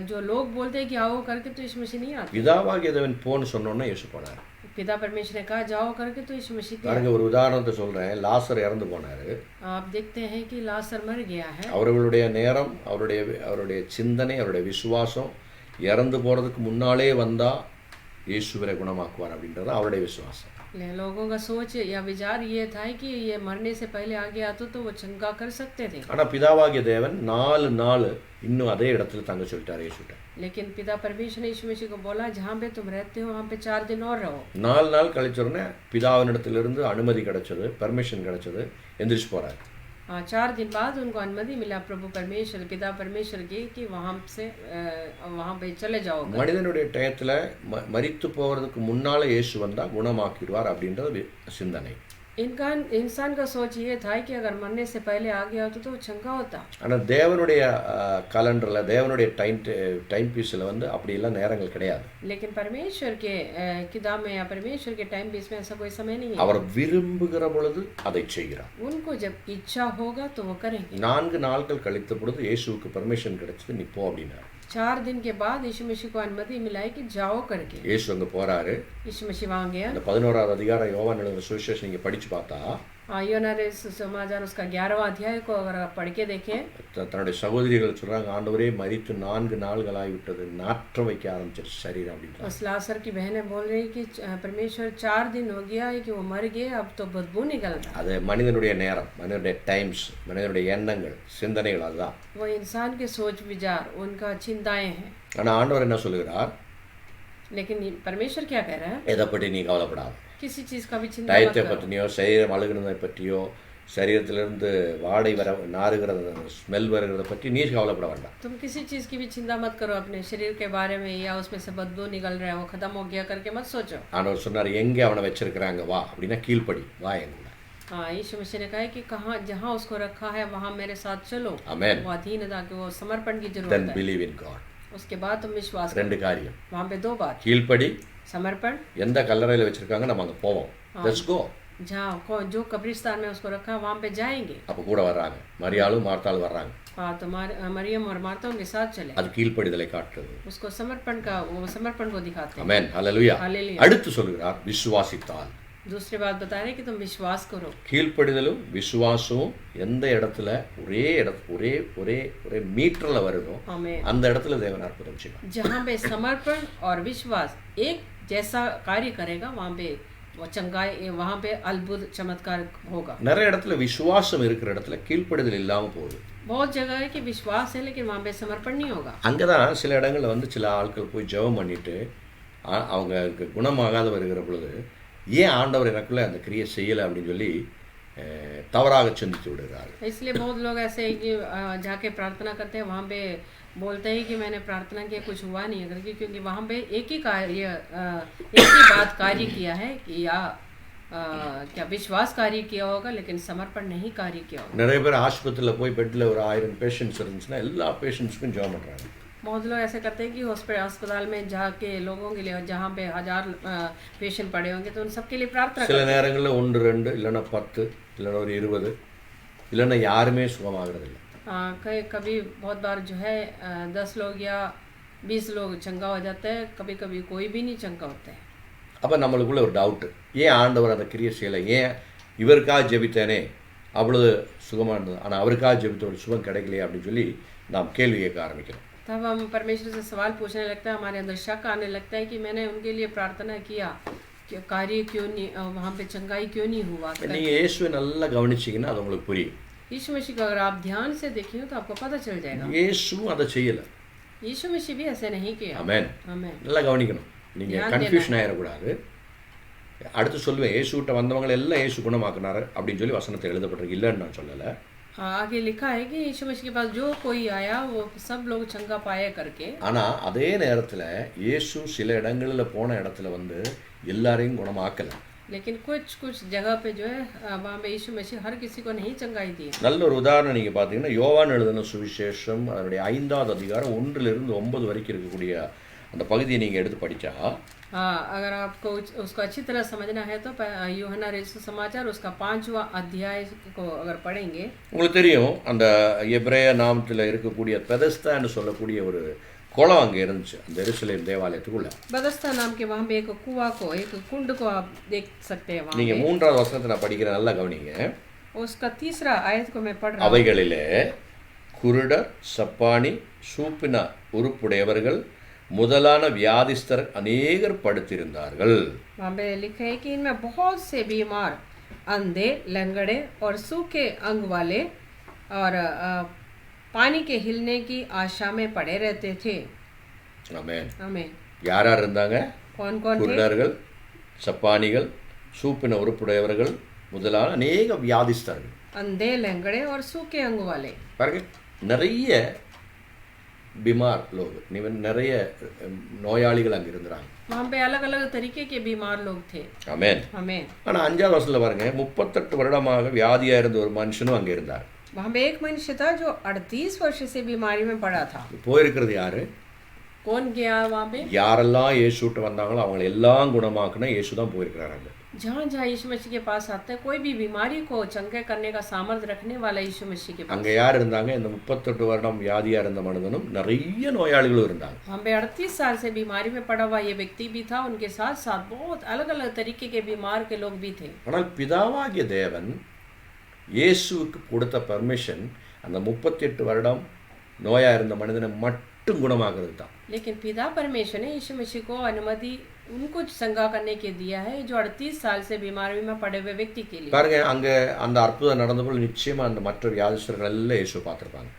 जो लोग बोलते हैं कि आओ करके तो यीशु मसीह नहीं आते। பிதாவாகிய தேவன் போன்னு சொன்னோன்னா இயேசு போனார். पिता परमेश्वर ने कहा जाओ करके तो यीशु मसीह பாருங்க, ஒரு உதாரணத்தை சொல்றேன். லாசர் இறந்து போனாரு. आप देखते हैं कि लाजर मर गया है। அவர்களுடைய நேரம், அவருடைய சிந்தனை, அவருடைய விசுவாசம் இறந்து போறதுக்கு முன்னாலே வந்தா இயேசுவை குணமாக்குவார் அப்படின்றது அவருடைய விசுவாசம். लोगों का सोच या विचार ये था कि ये मरने से पहले आ गया तो वो चंगा कर सकते थे। ஆனா பிதாவாகிய தேவன் 4 நாள் இன்னும் அதே இடத்துல தங்க சொல்லிட்டார் இயேசுட்ட. लेकिन पिता परमेश्वर ने यीशु मसीह को बोला जहाँ पे तुम रहते हो वहाँ पे 4 दिन और रहो। 4 நாள் கழிச்ச உடனே பிதாவினிடத்திலிருந்து அனுமதி கிடைச்சது, பெர்மிஷன் கிடைச்சது, எந்திரிச்சு போறாரு. 4 दिन बाद उनको अनुमति मिला प्रभु परमेश्वर पिता परमेश्वर की कि वहाँ पे चले जाओ। மனிதனுடைய டயத்துல மரித்து போறதுக்கு முன்னால இயேசு வந்தா குணமாக்கிடுவார் அப்படின்றது சிந்தனை. इंसान का सोच ये था कि अगर मरने से पहले आ गया होता तो चंगा होता। ஆனால் தேவனுடைய கலண்டர்ல, தேவனுடைய டைம் பீஸில் வந்து அப்படியெல்லாம் நேரங்கள் கிடையாது. लेकिन परमेश्वर के किताब में या परमेश्वर के टाइम पीस में ऐसा कोई समय नहीं है। அவர் விரும்புகிற பொழுது அதை செய்கிறார். उनको जब इच्छा होगा तो वो करेंगे। 4 நாட்கள் கழித்த பொழுது இயேசுவுக்கு பெர்மிஷன் கிடைச்சது, நீ போ அப்படின்னாரு. 4 दिन के बाद यीशु मसीह को अनुमति मिलाई कि जाओ करके। இயேசு அங்கே போறாரு. यीशु मसीह वहाँ गया। அந்த 11வது அதிகாரம் யோவான் எழுதின சுவிசேஷம் நீங்க படிச்சு பார்த்தா யோனாரே समाचार उसका 11वां अध्याय को अगर आप पढ़ के देखें தன்னுடைய சகோதரிகள் சொல்றாங்க, ஆண்டவரே மரித்து 4 நாள்களாகிவிட்டது, நாற்ற வைக்க ஆரம்பிச்சிருச்சு சரீரம் அப்படின்றாங்க. उस लासर की बहनें बोल रही कि परमेश्वर 4 दिन हो गया है कि वो मर गए, अब तो बदबू निकल रहा है. அது மனிதனுடைய நேரம், மனிதனுடைய டைம்ஸ், மனிதனுடைய எண்ணங்கள், சிந்தனைகள் அதுதான். वो इंसान के सोच विचार, उनका चिंताएं हैं. ஆனால் ஆண்டவர் என்ன சொல்லுகிறார்? लेकिन परमेश्वर क्या कह रहा है? எதை பற்றி நீ கவலைப்படாத. किसी चीज का भी चिंता मत டயத்தை करो. பற்றினியோ சரீரம் அழுகுனதை பற்றியோ சரீரத்திலிருந்து வாடை வர நாறுகிறது ஸ்மெல் வருகிறத பற்றி நீ கவலைப்பட வேண்டாம். तुम किसी चीज की भी चिंता मत करो अपने शरीर के बारे में, या उसमें से बदबू निकल रहा है वो खत्म हो गया करके मत सोचो. ஆண்டவர் சொன்னார், எங்கே அவனை வச்சிருக்கிறாங்க வா அப்படின்னா கீழ்ப்படி வா எங்க. हाँ, यीशु मसीह ने कहा है कि कहाँ जहाँ उसको रखा है वहाँ मेरे साथ चलो. आमेन. वो अधीनता की, वो समर्पण की Then जरूरत है. believe in God. उसके बाद तुम विश्वास करो. ரெண்டு காரியம். वहाँ पे 2 बात, கீழ்ப்படி, समर्पण. எந்த கல்லறையில் வச்சிருக்காங்க நம்ம அங்கே போவோம். Let's go. जहाँ जो कब्रिस्तान में उसको रखा वहाँ पे जाएंगे. அப்போ கூட வர்றாங்க, மரியாளும் மார்த்தாள் வர்றாங்க. हाँ, तो मरियम और मार्था उनके साथ चले. அது கீழ்ப்படிதலை காட்டுறது. उसको समर्पण का, वो समर्पण को दिखाते हैं. ஆமென், ஹல்லேலூயா. हालेलुया. அடுத்து சொல்கிறார், விசுவாசித்தால். दूसरी बात बता रहे हैं कि तुम विश्वास करो. கீழ்ப்படிதலும் விசுவாசமும் எந்த இடத்துல ஒரே மீட்டர்ல வருதோ हमें அந்த இடத்துல தேவன் அற்புதம் செய்வார். जहाँ पे समर्पण और विश्वास एक जैसा कार्य करेगा वहाँ पे वो चंगाई, वहाँ पे अद्भुत चमत्कार होगा. நிறைய இடத்துல விசுவாசம் இருக்கிற இடத்துல கீழ்ப்படிதல் இல்லாம போகுது. बहुत जगह है कि विश्वास है लेकिन वहाँ पे समर्पण नहीं होगा. அங்கதான் சில இடங்கள்ல வந்து சில ஆட்கள் போய் ஜெபம் பண்ணிட்டு அவங்க குணமாகாத வருகிற பொழுது ஏன் ஆண்டவர் எனக்குள்ள அந்த கிரியை செய்யலை அப்படின்னு சொல்லி தவறாக சிந்தித்து விடுகிறார்கள். इसलिए बहुत लोग ऐसे हैं कि जाके प्रार्थना करते हैं, वहाँ पे बोलते हैं कि मैंने प्रार्थना किया कुछ हुआ नहीं है करके, क्योंकि वहाँ पे एक ही बात कार्य किया है कि या क्या विश्वास कार्य किया होगा लेकिन समर्पण नहीं कार्य किया होगा. நிறைய பேர் ஆஸ்பத்திரியில் போய் பெட்டில் ஒரு 1000 பேஷண்ட்ஸ் இருந்துச்சுன்னா எல்லா பேஷண்ட்ஸுக்கும் ஜெபம் பண்ணுறாங்க. बहुत लोग ऐसे करते हैं कि अस्पताल में जाके लोगों के लिए, जहाँ पे 1000 पेशेंट पड़े होंगे तो उन सबके लिए प्रार्थना. சில நேரங்களில் 1 2 இல்லைன்னா 10 இல்லைன்னா ஒரு 20 இல்லைன்னா யாருமே சுகமாகிறதில்லை. कभी बहुत बार जो है 10 लोग या 20 लोग चंगा हो जाते हैं, कभी कभी कोई भी नहीं चंगा होता है. அப்போ நம்மளுக்குள்ள ஒரு டவுட்டு, ஏன் ஆண்டவர் அந்த கிரியை செய்யலை, ஏன் இவருக்காக ஜெபித்தேனே அவ்வளவு சுகமாக இருந்தது ஆனால் அவருக்காக ஜெபித்தோட சுகம் கிடைக்கலையே அப்படின்னு சொல்லி நாம் கேள்வி கேட்க ஆரம்பிக்கிறோம். तब हम परमेश्वर से सवाल पूछने लगता है, हमारे अंदर शक आने लगता है कि मैंने उनके लिए प्रार्थना किया, कार्य क्यों नहीं, वहाँ पे चंगाई क्यों नहीं हुआ. நீங்கள் இயேசுவை நல்லா கவனிச்சிங்கன்னா அது உங்களுக்கு புரியும். यीशु मसीह को अगर आप ध्यान से देखिए तो आपको पता चल जाएगा. இயேசுவும் அதை செய்யலை. यीशु मसीह भी ऐसे नहीं किया. ஆமென். आमेन. நல்லா கவனிக்கணும், நீங்கள் கன்ஃபியூஷன் ஆகிடக்கூடாது. அடுத்து சொல்லுவேன், இயேசுகிட்ட வந்தவங்களை எல்லாம் இயேசு குணமாக்குனாரு அப்படின்னு சொல்லி வசனத்தை எழுதப்பட்டிருக்கு, இல்லைன்னு நான் சொல்லலை. आगे लिखा है कि यीशु मसीह के पास जो कोई आया वो सब लोग चंगा पाए करके. ஆனால் அதே நேரத்தில் இயேசு சில இடங்களில் போன இடத்துல வந்து எல்லாரையும் குணமாக்கலை. लेकिन कुछ जगह पे जो है वहाँ पे यीशु मसीह हर किसी को नहीं चंगाई दी. நல்ல ஒரு உதாரணம் நீங்கள் பார்த்தீங்கன்னா யோவான் எழுதின சுவிசேஷம் அதனுடைய 5வது அதிகாரம் 1 to 9 வரைக்கும் இருக்கக்கூடிய அந்த பகுதியை நீங்கள் எடுத்து படித்தா, हाँ, अगर आपको उसको अच्छी तरह समझना है तो यूहन्ना रचित समाचार उसका 5वां अध्याय को अगर पढ़ेंगे, உங்களுக்கு தெரியும் அந்த எபிரேய நாமத்தில் இருக்கக்கூடிய பெதஸ்தான்னு சொல்லக்கூடிய ஒரு குளம் அங்கே இருந்துச்சு அந்த எருசலேம் தேவாலயத்துக்குள்ள. बदस्ता नाम के वहाँ पे एक कुआं को, एक कुंड को आप देख सकते हैं वहाँ நீங்கள் 3வது வசனத்தை நான் படிக்கிறேன், நல்லா கவனிங்க. उसका 3रा आयत को मैं पढ़ रहा हूँ. அவைகளிலே குருடர், சப்பானி, சூப்பின உறுப்புடையவர்கள் முதலான வியாதிஸ்தர் அநேகர் படுத்திருந்தார்கள். वहाँ पे लिखे है कि इनमें बहुत से बीमार, अंधे, लंगड़े और सूखे अंग वाले और पानी के हिलने की आशा में पड़े रहते थे. ஆமென். हमें யார் யார் இருந்தாங்க? कौन कौन थे? குருடர்கள், சப்பானிகள், சூப்பின உறுப்புடையவர்கள் முதலான அநேக வியாதிஸ்தர்கள். अंधे, लंगड़े और सूखे अंग वाले. பாருங்க, நிறைய बीमार लोग, நிறைய நோயாளிகள் அங்கே இருந்தாங்க. वहाँ पे अलग अलग तरीके के बीमार लोग थे. ஆமென். हमें ஆனால் 5வது வசனத்தில் பாருங்க, 38 வருடமாக வியாதியாக இருந்த ஒரு மனுஷனும் அங்கே இருந்தார். वहाँ पे एक मनुष्य था जो 38 वर्ष से बीमारी में पड़ा था. போயிருக்கிறது யாரு? कौन गया वहाँ पे? யாரெல்லாம் இயேசுட்ட வந்தாங்களோ அவங்களை எல்லாம் குணமாக்குனா இயேசு தான் போயிருக்கிறாங்க. जहाँ जहाँ यीशु मसीह के पास आते हैं, कोई भी बीमारी को चंगे करने का सामर्थ्य रखने वाला यीशु मसीह के पास. அங்கே யார் இருந்தாங்க? இந்த 38 வருடம் வியாதியாக இருந்த மனிதனும் நிறைய நோயாளிகளும் இருந்தாங்க. वहाँ पे 38 साल से बीमारी में पड़ा हुआ ये व्यक्ति भी था, उनके साथ साथ बहुत अलग अलग तरीके के बीमार के लोग भी थे. ஆனால் பிதாவாகிய தேவன் இயேசுவுக்கு கொடுத்த பர்மிஷன் அந்த 38 வருடம் நோயாக இருந்த மனிதனை மட்டும் குணமாக்குறது தான். लेकिन पिता परमेश्वर ने यीशु मसीह को अनुमति उनको चंगा करने के दिया है जो 38 साल से बीमारी में पड़े हुए व्यक्ति के लिए. பாருங்க, அங்க அந்த அற்புதம் நடந்தபோது நிச்சயமா அந்த மற்ற வியாதிஸ்தர்கள் எல்லாம் இயேசு பார்த்திருப்பாங்க.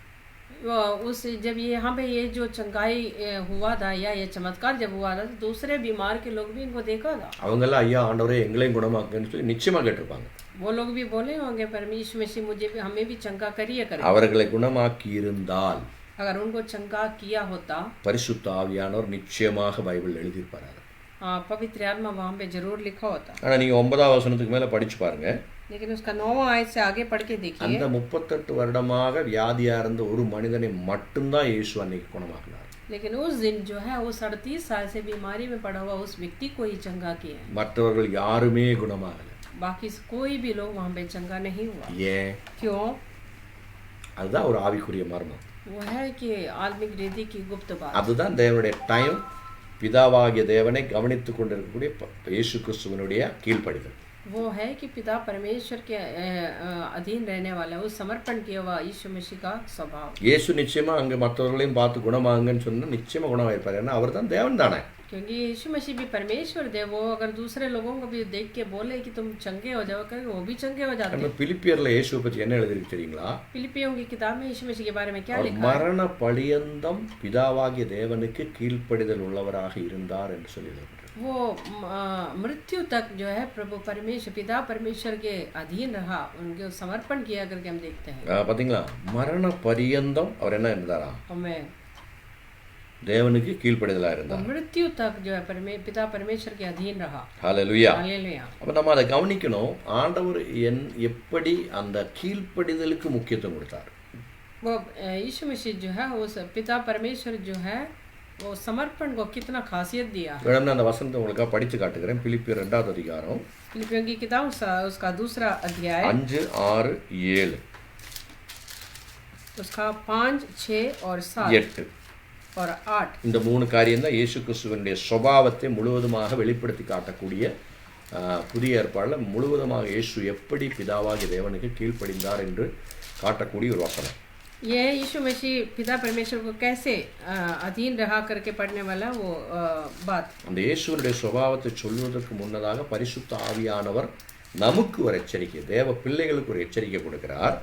उस जब ये यहाँ पे ये जो चंगाई हुआ था या ये चमत्कार जब हुआ था तो दूसरे बीमार के लोग भी इनको देखा था. அவங்க எல்லாம் ஐயா ஆண்டவரே எங்களையும் குணமாக்குன்னு சொல்லி நிச்சயமா கேட்டிருப்பாங்க. वो लोग भी बोले होंगे परमेश्वर मसीह मुझे भी हमें भी चंगा करिए कर. அவர்களை குணமாக்கி இருந்தால் अगर उनको चंगा किया होता பரிசுத்த ஆவியானவர் நிச்சயமாக பைபிள் எழுதியிருப்பார். पवित्र आत्मा वहाँ पे जरूर लिखा होता. ஆனா நீங்க 9ஆம் வசனத்துக்கு மேல படிச்சு பாருங்க. लेकिन उसका 9वां आयत से आगे पढ़ के देखिए. அந்த 38 வருடமாக வியாதியா இருந்த ஒரு மனிதனை மட்டும்தான் இயேசு அன்னைக்கு குணமாக்கினார். लेकिन उस दिन जो है वो 38 साल से बीमारी में पड़ा हुआ उस व्यक्ति को ही चंगा किया. மற்றவர்கள் யாருமே குணமாகல. बाकी कोई भी लोग वहाँ पे चंगा नहीं हुआ. ஏன்? क्यों? அதுதான் ஒரு ஆவிக்குரிய மர்மம். वो है कि आत्मिक रीति की गुप्त बात. அதுதான் தேவனுடைய டைம். பிதாவாகிய தேவனை கவனித்துக் கொண்டிருக்கக்கூடிய இயேசு கிறிஸ்துவனுடைய கீழ்ப்படிதல். वो है कि पिता परमेश्वर के अधीन रहने वाला उस समर्पण किया हुआ यीशु मसीह का स्वभाव. இயேசு நிச்சயமா அங்க மற்றவர்களையும் பார்த்து குணமாகுங்கன்னு சொன்னா நிச்சயமா குணமாயிருப்பார். ஏன்னா அவர் தான் தேவன் தானே. क्योंकि यीशु मसीह भी परमेश्वर दे. वो अगर दूसरे लोगों को भी देख के बोले कि तुम चंगे हो जाओ करें वो भी चंगे हो जाते. பிலிப்பியர்ல இயேசுவை பத்தி என்ன எழுதிருக்கு தெரியுங்களா? फिलिपियों की किताब में यीशु मसीह के बारे में क्या लिखा है? மரண பரியந்தம் பிதாவாகிய தேவனுக்கு கீழ்ப்படிதல் உள்ளவராக இருந்தார் என்று சொல்லி எழுதப்பட்டிருக்கு. वो मृत्यु तक जो है प्रभु परमेश्वर पिता परमेश्वर के अधीन रहा, उनके समर्पण किया करके हम देखते हैं. பாத்தீங்களா? மரண பரியந்தம் அவர் என்ன இருந்தாரா? हमें தேவனுக்கு கீழ்ப்படிதலா இருந்தார். मृत्यु तक जो है पिता परमेश्वर के अधीन रहा. ஹல்லேலூயா. हालेलुया. அப்ப நம்ம அதை கவனிக்கணும். ஆண்டவர் எப்படி அந்த கீழ்ப்படிதலுக்கு முக்கியத்துவம் கொடுத்தார்? वो यीशु मसीह जो है उस पिता परमेश्वर जो है वो समर्पण को कितना खासियत दिया. வேணும்னா அந்த வசனத்தை உங்களுக்கு படித்து காட்டுகிறேன். பிலிப்பியர் 2வது அதிகாரம் फिलिपियों की किताब उसका दूसरा अध्याय 5, 6, 7, उसका 5, 6 और 7 8 और 8. இந்த 3 காரியம் தான் இயேசு கிறிஸ்துவினுடைய சுபாவத்தை முழுவதுமாக வெளிப்படுத்தி காட்டக்கூடிய புதிய ஏற்பாடுல முழுவதுமாக இயேசு எப்படி பிதாவாகிய தேவனுக்கு கீழ்ப்படிந்தார் என்று காட்டக்கூடிய ஒரு வசனம். ये यीशु मसीह पिता परमेश्वर को कैसे अधीन रहा करके पढ़ने वाला वो बात. அந்த இயேசுவினுடைய சுபாவத்தை சொல்வதற்கு முன்னதாக பரிசுத்த ஆவியானவர் நமக்கு ஒரு எச்சரிக்கை, தேவ பிள்ளைகளுக்கு ஒரு எச்சரிக்கை கொடுக்கிறார்.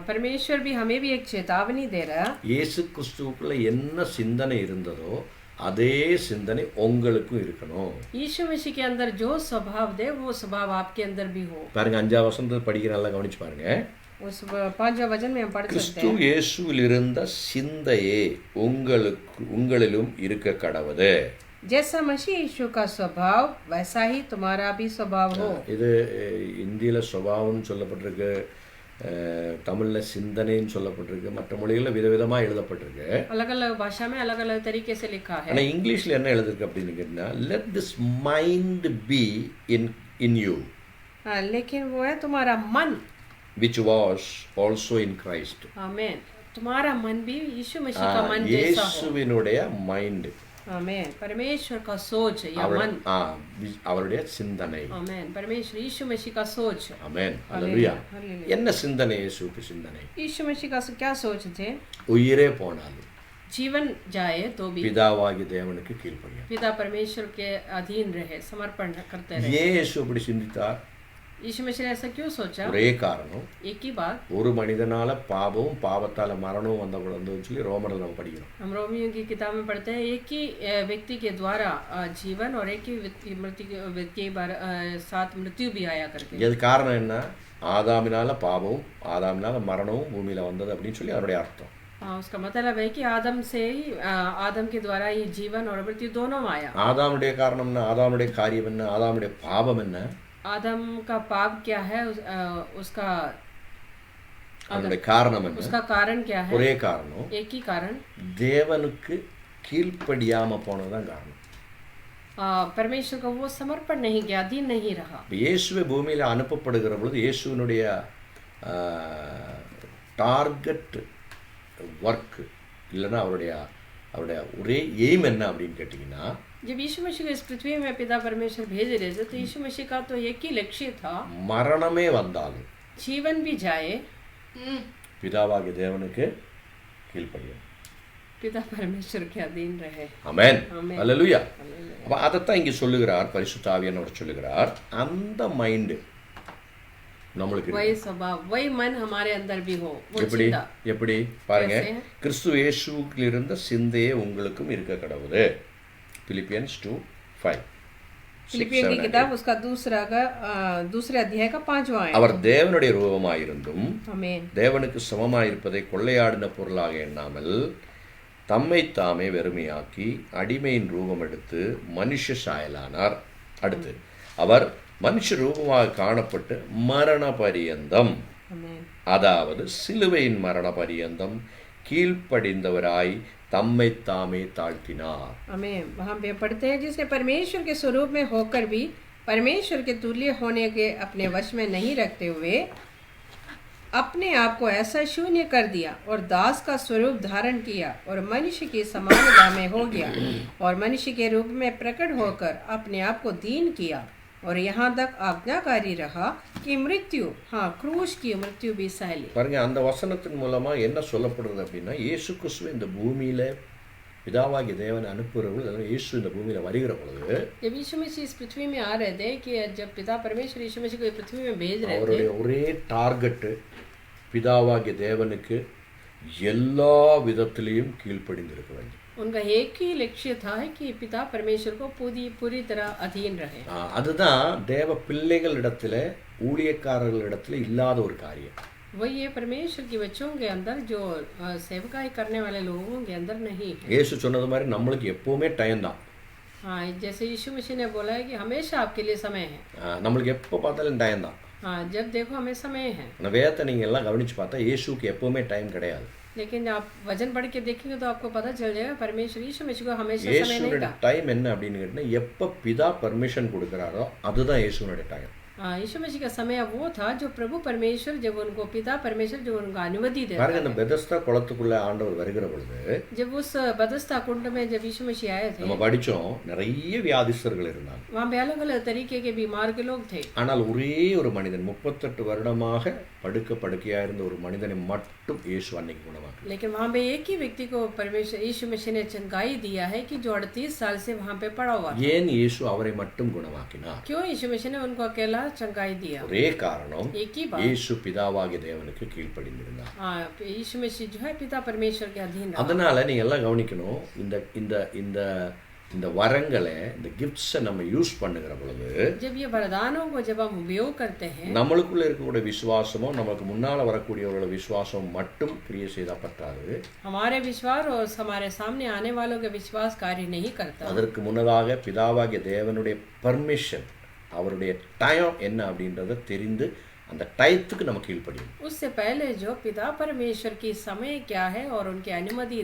परमेश्वर भी हमें भी एक चेतावनी दे रहा. இயேசு கிறிஸ்துவுக்குள்ள என்ன சிந்தனை இருந்ததோ அதே சிந்தனை உங்களுக்கும் இருக்கணும். यीशु मसीह के अंदर जो स्वभाव दे वो स्वभाव आपके अंदर भी हो. பாருங்க, 5ஆம் வசனத்தை படிக்கிற நல்லா கவனிச்சு பாருங்க. उस 5वें वचन में हम पढ़ सकते கிறிஸ்து हैं. இயேசுவில் இருந்த சிந்தையே உங்களிலும் இருக்க கடவுது. जैसा मसीह यीशु का स्वभाव वैसा ही तुम्हारा भी स्वभाव हो. இது இந்தியில சுபாவம்னு சொல்லப்பட்டிருக்கு, தமிழ்ல சிந்தனைன்னு சொல்லப்பட்டிருக்கு, மற்ற மொழிகளில் விதவிதமா எழுதப்பட்டிருக்கு. अलग अलग भाषा में अलग अलग तरीके से लिखा है. ஆனா இங்கிலீஷ்ல என்ன எழுதிருக்கு அப்படின்னு கேட்டீங்கன்னா, let this mind be in you लेकिन वो है तुम्हारा मन which was also in Christ. आमीन. तुम्हारा मन भी यीशु मसीह का मन जैसा हो. இயேசுவினுடைய மைண்ட், आमीन. परमेश्वर का सोच या मन, அவருடைய சிந்தனை. आमीन. परमेश्वर यीशु मसीह का सोच. ஆமென். ஹல்லேலூயா. என்ன சிந்தனை இயேசுவுக்கு சிந்தனை? यीशु मसीह का क्या सोच थे? உயிரே போனாலும் जीवन जाए तो भी பிதாவாகிய தேவனுக்கு கீழ்ப்படியும். पिता परमेश्वर के अधीन रहे, समर्पण करते रहे. ஏன் இயேசு அப்படி சிந்தித்தார்? यीशु मसीह ने ऐसा क्यों सोचा? ஒரே காரணம், एक ही बात. ஒரு மனிதனால பாவமும் பாவத்தால மரணமும் வந்தவங்களுன்னு சொல்லி ரோமர்ல நம்ம படிக்கிறோம். हम रोमियो की किताब में पढ़ते हैं एक ही व्यक्ति के द्वारा जीवन और एक ही व्यक्ति साथ मृत्यु भी आया करके. இது காரணம் என்ன? ஆதாமினால பாவமும் ஆதாமினால மரணமும் பூமியில வந்தது அப்படின்னு சொல்லி அதனுடைய அர்த்தம். उसका मतलब है कि आदम से ही आदम के द्वारा ये जीवन और मृत्यु दोनों आया. ஆதாமுடைய காரணம் என்ன? ஆதாமுடைய காரியம் என்ன? ஆதாமுடைய பாவம் என்ன? आदम का पाप क्या है? उसका அதனுடைய காரணம் என்ன? उसका कारण क्या है? ஒரே காரணம், एक ही कारण, தேவனுக்கு கீழ்ப்படியாம போனதுதான் காரணம். परमेश्वर को वो समर्पण नहीं किया, अधीन नहीं रहा. இயேசுவை பூமியில அனுப்பப்படுகிற பொழுது இயேசுவினுடைய டார்கெட் ஒர்க் இல்லைன்னா அவருடைய ஒரே எய்ம் என்ன அப்படின்னு கேட்டிங்கன்னா, जब यीशु मसीह को इस पृथ्वी में पिता परमेश्वर भेज रहे थे तो यीशु मसीह का तो एक ही लक्ष्य था, மரணமே வந்தாலும் जीवन भी जाए, பிதாவாகிய தேவனுக்கு கீழ்ப்படியும். पिता परमेश्वर के अधीन रहे. ஆமென். ஆமென். அல்லேலூயா. Hallelujah. அப்ப அதைத்தான் இங்க சொல்லுகிறார் பரிசுத்த ஆவியானவர் சொல்லுகிறார். அந்த மைண்ட் நம்மளுக்கு இருக்கு. वही स्वभाव, वही मन हमारे अंदर भी हो. वो எப்படி चिंता. எப்படி பாருங்க, कैसे? கிறிஸ்து இயேசுவில் இருந்த சிந்தையே உங்களுக்கும் இருக்க கடவுது. பிலிப்பியன்ஸ் 2:5. फिलिपियों की किताब उसका दूसरे अध्याय का 5वां है. அவர் தேவனுடைய ரூபமாயிருந்தும் आमीन. தேவனுக்கு சமமாயிருப்பதை கொள்ளையாடின பொருளாக எண்ணாமல் தம்மை தாமே வெறுமையாக்கி அடிமையின் ரூபம் எடுத்து மனுஷ சாயலானார். அடுத்து அவர் மனுஷ ரூபமாக காணப்பட்டு மரண பரியந்தம், आमीन. அதாவது சிலுவையின் மரண பரியந்தம் கீழ்ப்படிந்தவராய் தம்மை தாமே தாழ்த்தினார். आमीन. वहाँ पे पढ़ते हैं जिसने परमेश्वर के स्वरूप में होकर भी परमेश्वर के तुल्य होने के अपने वश में नहीं रखते हुए अपने आप को ऐसा शून्य कर दिया और दास का स्वरूप धारण किया और मनुष्य की समानता में हो गया और मनुष्य के रूप में प्रकट होकर अपने आप को दीन किया और यहाँ तक आज्ञाकारी रहा कि मृत्यु, हाँ क्रूस की मृत्यु भी सह ली. பாருங்க, அந்த வசனத்தின் மூலமா என்ன சொல்லப்படுறது அப்படின்னா, இயேசு கிறிஸ்து இந்த பூமியில பிதாவாகிய தேவனை அனுப்புகிறவர்கள், அதாவது இயேசு இந்த பூமியில வருகிற பொழுது जब यीशु मसीह इस पृथ्वी में आ रहे थे कि जब पिता परमेश्वर यीशु मसीह को पृथ्वी में भेज रहे थे, அவருடைய ஒரே டார்கெட் பிதாவாகிய தேவனுக்கு எல்லா விதத்திலையும் கீழ்ப்படிந்திருக்க வேண்டும். उनका एक ही लक्ष्य था कि पिता परमेश्वर को पूरी तरह अधीन रहे. அதுதான் தேவ பிள்ளைகளிடத்துல ஊழியக்காரர்களிடத்துல இல்லாத ஒரு காரியம். वही ये परमेश्वर की बच्चों के अंदर जो सेवकाई करने वाले लोगों के अंदर नहीं है. இயேசு சொன்னது மாதிரி நம்மளுக்கு எப்பவுமே டைம் தான். हाँ, जैसे यीशु मसीह ने बोला है कि हमेशा आपके लिए समय है. நம்மளுக்கு எப்போ பார்த்தாலும் டைம் தான். हाँ, जब देखो हमें समय है. ஆனால் வேதத்தை நீங்கள் எல்லாம் கவனித்து பார்த்தா இயேசுக்கு எப்பவுமே டைம் கிடையாது. लेकिन आप वचन पढ़ के देखेंगे तो आपको पता चल जाएगा परमेश्वर यीशु मसीह को हमेशा समय नहीं இயேசுனுடைய था. டைம் என்ன அப்படின்னு கேட்டிங்கன்னா, எப்போ பிதா பர்மிஷன் கொடுக்குறாரோ அதுதான் இயேசுனுடைய டைம். हाँ, यीशु मसीह का समय वो था जो प्रभु परमेश्वर जब उनको पिता परमेश्वर जब उनको अनुमति देता பாருங்க, है. அந்த பெதஸ்தா குளத்துக்குள்ள ஆண்டவர் வருகிற பொழுது जब उस बदस्ता कुंड में जब यीशु मसीह आए थे, நம்ம படிச்சோம், நிறைய வியாதிஸ்தர்கள் இருந்தாங்க. वहाँ पे अलग अलग तरीके के बीमार के लोग थे. ஆனால் ஒரே ஒரு மனிதன் 38 வருடமாக படுக்கையா இருந்த ஒரு மனிதனை மட்டும் இயேசு அன்னைக்கு குணமாக்கினார். लेकिन वहाँ पे एक ही व्यक्ति को परमेश्वर यीशु मसीह ने चंगाई दिया है कि जो 38 साल से वहाँ पे पड़ा हुआ था. ஏன் இயேசு அவரை மட்டும் குணமாக்கினார்? क्यों यीशु मसीह ने उनको अकेला चंगाई दिया? ஒரே காரணம், एक ही बात. இயேசு பிதாவாகிய தேவனுக்கு கீழ்ப்படிந்திருந்தார். हाँ, यीशु मसीह जो है पिता परमेश्वर के अधीन रहा. அதனால நீங்க எல்லாம் கவனிக்கணும், இந்த இந்த இந்த இந்த வரங்களை, இந்த கிஃப்ட்ஸை நம்ம யூஸ் பண்ணுகிற பொழுது जब ये वरदानों को जब हम उपयोग करते हैं, நம்மளுக்குள்ள இருக்கக்கூடிய விசுவாசமும் நமக்கு முன்னால வரக்கூடியவர்களோட விசுவாசம் மட்டும் கிரியை செய்தா பற்றாது. हमारे विश्वास और हमारे सामने आने वालों के विश्वास कार्य नहीं करता. அதற்கு முன்னதாக பிதாவாகிய தேவனுடைய பர்மிஷன், அவருடைய டைம் என்ன அப்படின்றத தெரிந்து அந்த டயத்துக்கு நம்ம கீழ்ப்படியும். उससे पहले जो पिता परमेश्वर की समय क्या है और उनकी अनुमति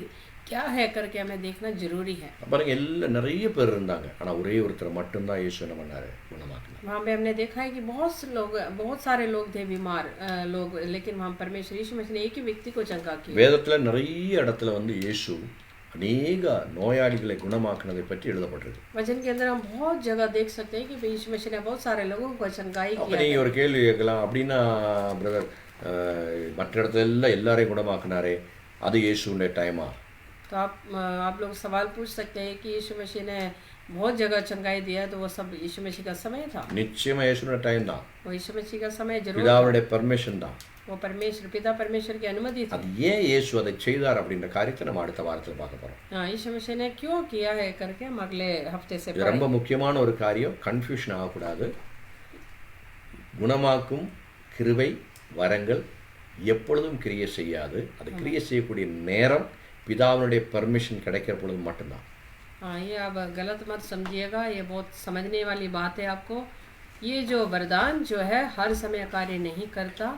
क्या है करके हमें देखना जरूरी है. பாருங்க, எல்லாம் நிறைய பேர் இருந்தாங்க, ஆனா ஒரே ஒருத்தர் மட்டும்தான் இயேசு என்ன பண்ணாரு, குணமாக்கினார். वहाँ पे हमने देखा है कि बहुत सारे लोग थे बीमार लोग, लेकिन वहाँ परमेश्वर यीशु मसीह ने एक ही व्यक्ति को चंगा किया. வேதத்துல நிறைய இடத்துல வந்து இயேசு அநேக நோயாளிகளை குணமாக்குனதை பற்றி எழுதப்பட்டிருக்கு. वचन के अंदर हम बहुत जगह देख सकते हैं कि यीशु मसीह ने बहुत सारे लोगों को चंगाई அப்ப किया. நீங்க ஒரு கேள்வி கேட்கலாம், அப்படின்னா பிரதர் மற்ற இடத்துல எல்லாம் எல்லாரையும் குணமாக்குனாரே, அது இயேசுடைய டைமா? तो आप लोग सवाल पूछ सकते हैं कि यीशु मसीह ने बहुत जगह चंगाई दिया, तो वो सब यीशु मसीह का समय था? நிச்சயமா இயேசுடைய டைம் தான். वो यीशु मसीह का समय जरूर था. பிதாவுடைய பர்மிஷன் தான். वो पिता परमेश्वर की अनुमति थी. அது ஏன் இயேசு அதை செய்தார் அப்படின்ற காரியத்தை நம்ம அடுத்த வாரத்தில் பார்க்க போறோம். हाँ, यीशु मसीह ने क्यों किया है करके हम अगले हफ्ते से இது ரொம்ப முக்கியமான ஒரு காரியம், கன்ஃபியூஷன் ஆகக்கூடாது. குணமாக்கும் கிருபை வரங்கள் எப்பொழுதும் கிரியை செய்யாது. அது கிரியை செய்யக்கூடிய நேரம் பிதாவினுடைய பர்மிஷன் கிடைக்கிற பொழுது மட்டும்தான். हाँ, ये आप गलत मत समझिएगा, ये बहुत समझने वाली बात है आपको. ये जो वरदान जो है हर समय कार्य नहीं करता.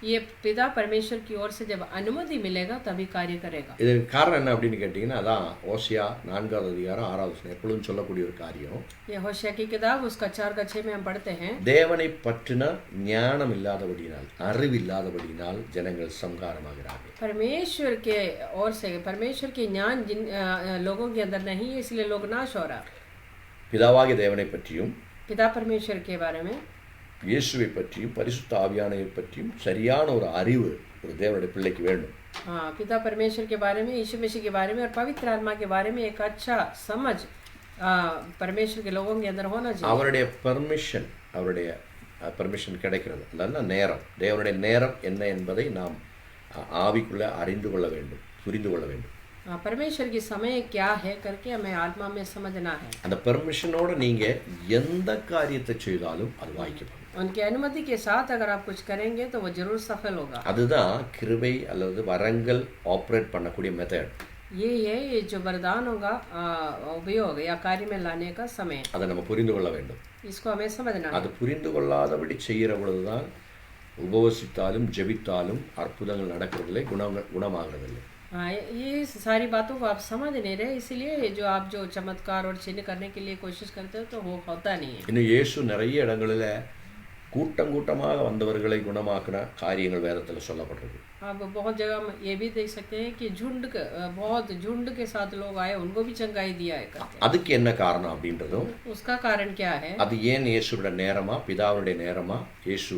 ये पिता परमेश्वर की ओर से जब अनुमति मिलेगा तभी कार्य करेगा. இதற்கு காரணம் என்ன அப்படின்னு கேட்டிங்கன்னா, அதான் ஓசியா 4வது அதிகாரம் 6வது வசனம் எப்பொழுதும் சொல்லக்கூடிய ஒரு காரியம். ये होशिया की किताब उसका 4:6 में हम पढ़ते हैं. தேவனை பற்றின ஞானம் இல்லாதபடியினால், அறிவு இல்லாதபடியினால் ஜனங்கள் சம்ஹாரமாகிறார்கள். परमेश्वर के ओर से परमेश्वर के ज्ञान जिन लोगों के अंदर नहीं है, इसलिए लोग नाश हो रहा. பிதாவாகிய தேவனை பற்றியும் पिता परमेश्वर के बारे में இயேசுவை பற்றியும் பரிசுத்த ஆவியானவை பற்றியும் சரியான ஒரு அறிவு ஒரு தேவனுடைய பிள்ளைக்கு வேண்டும். हाँ, पिता परमेश्वर के बारे में, यीशु मसीह के बारे में और पवित्र आत्मा के बारे में एक अच्छा समझ परमेश्वर के लोगों के अंदर होना चाहिए. அவருடைய பெர்மிஷன் கிடைக்கிறது இல்லைன்னா நேரம், தேவனுடைய நேரம் என்ன என்பதை நாம் ஆவிக்குள்ளே அறிந்து கொள்ள வேண்டும், புரிந்து கொள்ள வேண்டும். परमेश्वर की समय क्या है करके हमें आत्मा में समझना है. அந்த பெர்மிஷனோட நீங்க எந்த காரியத்தை செய்தாலும் அது வாய்க்கப்படும். उनकी अनुमति के साथ अगर आप कुछ करेंगे तो वो जरूर सफल होगा. அதுதான் கிருபை அல்லது வரங்கள் ஆப்ரேட் பண்ணக்கூடிய மெத்தட். ये है ये जो वरदानों का उपयोग या कार्य में लाने का समय. அதை நம்ம புரிந்து கொள்ள வேண்டும். इसको हमें समझना है. அது புரிந்து கொள்ளாதபடி செய்கிற பொழுதுதான் உபவசித்தாலும் ஜெபித்தாலும் அற்புதங்கள் நடக்கிறதில்லை, குணமாகிறதில்லை. ये सारी बातों को आप समझ नहीं रहे, इसलिए जो आप जो चमत्कार और चिन्ह करने के लिए कोशिश करते हो तो वो होता नहीं है. இன்னும் இயேசு நிறைய இடங்களில் கூட்டமாக வந்தவர்களை குணமாக்கின காரியங்கள் வேதத்தில் சொல்லப்பட்டிருக்கு. आप बहुत जगह ये भी देख सकते हैं कि बहुत झुंड के साथ लोग आए, उनको भी चंगाई दिया है करके. அதுக்கு என்ன காரணம் அப்படின்றதும், उसका कारण क्या है, அது ஏன் இயேசுவோட நேரமா பிதாவுடைய நேரமா, இயேசு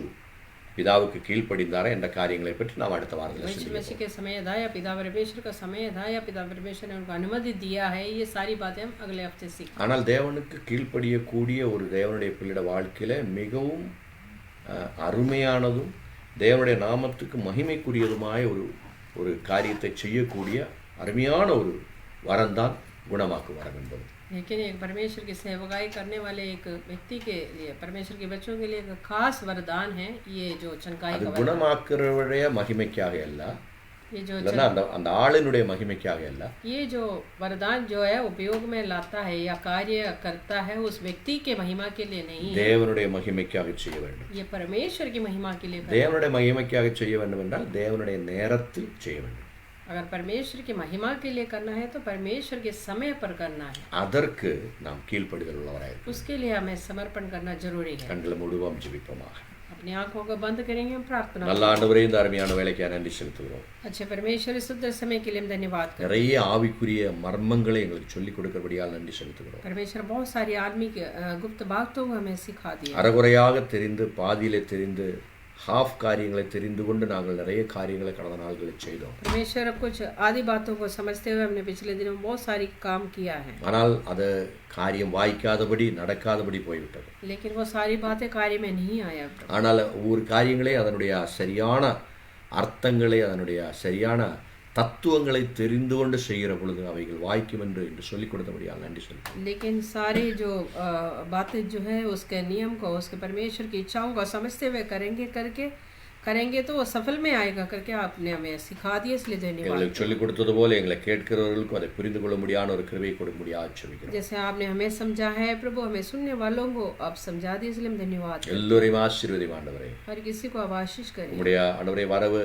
பிதாவுக்கு கீழ்ப்படிந்தாரா என்ற காரியங்களை பற்றி நாம் அடுத்த வாரத்தில் यीशु मसीह के समय था या पिता परमेश्वर का समय था या पिता परमेश्वर ने उनको अनुमति दिया है, ये सारी बातें हम अगले हफ्ते सीखेंगे. ஆனால் தேவனுக்கு கீழ்ப்படியக்கூடிய ஒரு தேவனுடைய பிள்ளையோட வாழ்க்கையில மிகவும் அருமையானதும் தேவனுடைய நாமத்துக்கு மகிமைக்குரியதுமாய் ஒரு காரியத்தை செய்யக்கூடிய அருமையான ஒரு வரம்தான் குணமாக்கு வரம் என்பது. लेकिन एक परमेश्वर की सेवकाई करने वाले एक व्यक्ति के लिए, परमेश्वर के बच्चों के लिए एक खास वरदान है ये जो चंगाई அது का குணமாக்குறவருடைய மகிமைக்காக அல்ல, ये जो இல்லைன்னா அந்த ஆளினுடைய மகிமைக்காக அல்ல, ये जो वरदान जो है उपयोग में लाता है या कार्य करता है उस व्यक्ति के महिमा के लिए नहीं है, தேவனுடைய மகிமைக்காக செய்ய வேண்டும். ये परमेश्वर की महिमा के लिए करता है. தேவனுடைய மகிமைக்காக செய்ய வேண்டும் என்றால் தேவனுடைய நேரத்தில் செய்ய வேண்டும். अगर परमेश्वर की महिमा के लिए करना है तो परमेश्वर के समय पर करना है. அதற்கு நாம் கீழ்ப்படிதல் உள்ளவராய் उसके लिए हमें समर्पण करना जरूरी है. கண்களை மூடுவோம், ஜெபிப்போமாக. अपनी आंखों को बंद करेंगे, हम प्रार्थना. நல்ல ஆண்டவரே, இந்த அருமையான வேலைக்கு நன்றி செலுத்துகிறோம். अच्छे परमेश्वर, इस शुद्ध समय के लिए हम धन्यवाद करते हैं. நிறைய ஆவிக்குரிய மர்மங்களை எங்களுக்கு சொல்லிக் கொடுக்கிறபடியால் நன்றி செலுத்துகிறோம். परमेश्वर बहुत सारी आदमी के गुप्त बातों को हमें सिखा दिया. அறகுறையாக தெரிந்து, பாதியிலே தெரிந்து, हाफ காரியங்களை தெரிந்து கொண்டு நாங்கள் நிறைய காரியங்களை கடந்த நாட்களில் செய்தோம். परमेश्वर कुछ आदि बातों को समझते हुए हमने पिछले दिनों में बहुत सारी काम किया है, ஆனால் அது காரியம் வாய்க்காதபடி நடக்காதபடி போய்விட்டது. लेकिन वो सारी बातें कार्य में नहीं आया. ஆனால் ஒவ்வொரு காரியங்களே அதனுடைய சரியான அர்த்தங்களை, அதனுடைய சரியான தத்துவங்களை தெரிந்து கொண்டு செய்கிற பொழுது அவைகள் வாய்க்கும் என்று சொல்லிக் கொடுத்தபடியால் நன்றி சொல்லுங்கள். लेकिन सारी जो बातें जो है उसके नियम को, उसके परमेश्वर की इच्छाओं को समझते हुए करेंगे तो वो सफल में आएगा करके आपने हमें सिखा दिया, इसलिए धन्यवाद. எங்களுக்கு சொல்லிக் கொடுத்தது போல எங்களை கேட்கிறவர்களுக்கும் அதை புரிந்து கொள்ள முடியாத ஒரு கிருபையை கொடுக்க முடியாது சொல்லிக்கிறோம். जैसे आपने हमें समझा है प्रभु, हमें सुनने वालों को आप समझा दिए, इसलिए हम धन्यवाद. எல்லோரையும் ஆசீர்வதியும் ஆண்டவரே. हर किसी को आप आशीष करें. உங்களுடைய ஆண்டவரே வரவு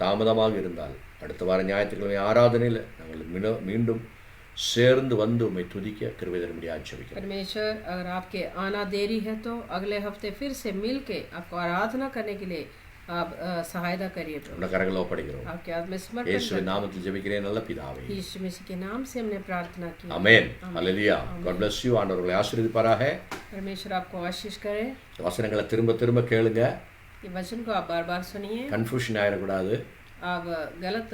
தாமதமாக இருந்தால் அடுத்த வார ஞாயிற்றுக்கிழமை ஆராதனையில் நாங்கள் மீண்டும் சேர்ந்து வந்து உம்மை துதிக்க கிருபை தரும்படியாக ஜெபிக்கிறோம். परमेश्वर, अगर आपके आना देरी है तो अगले हफ्ते फिर से मिल के आपको आराधना करने के लिए आप सहायता करिए प्रभु. உடைய கரங்களை ஒப்படைக்கிறோம். आपके हाथ में समर्पण இயேசுவின் நாமத்தில் ஜெபிக்கிறேன் நல்ல பிதாவே. यीशु मसीह के नाम से हमने प्रार्थना की. ஆமென். ஹல்லேலூயா. God bless you. ஆண்டவர் உங்களை ஆசீர்வதிப்பாராக. परमेश्वर आपको आशीष करे. வசனங்களை திரும்ப கேளுங்க. ये वचन को आप बार-बार सुनिए. கன்ஃபியூஷன் ஆயிடக்கூடாது. आप गलत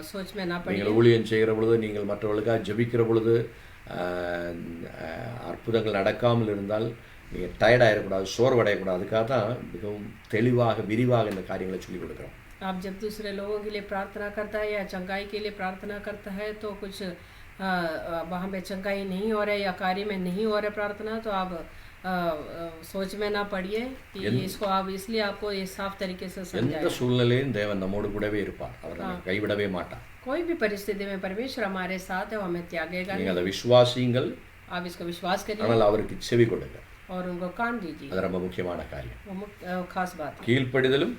सोच में ना पड़िए. நீங்கள் ஊழியம் செய்கிற பொழுது, நீங்கள் மற்றவர்களுக்காக ஜெபிக்கிற பொழுது அற்புதங்கள் நடக்காமல் இருந்தால் நீங்கள் டயர்டாயிடக்கூடாது, சோர்வடையக்கூடாது. அதுக்காக தான் மிகவும் தெளிவாக விரிவாக இந்த காரியங்களை சொல்லிக் கொடுக்குறோம். आप जब दूसरे लोगों के लिए प्रार्थना करता है या चंगाई के लिए प्रार्थना करता है तो कुछ वहाँ पे चंगाई नहीं हो रहा है या कार्य में नहीं हो रहा प्रार्थना, तो आप सोच में ना पड़िए कि इसको आप, इसलिए आपको ये साफ तरीके से समझाया. எந்த சூழ்நிலையும் தேவன் நம்மோடு கூடவே இருப்பார். அவர் நம்மை கைவிடவே மாட்டார். कोई भी परिस्थिति में परमेश्वर हमारे साथ है, वो हमें त्यागेगा நீங்கள் அதை விசுவாசியுங்கள். आप इसको विश्वास करिए ஆனால் அவருக்கு செவி கொடுங்க. और उनको कान दीजिए. அது ரொம்ப முக்கியமான காரியம். वो खास बात है.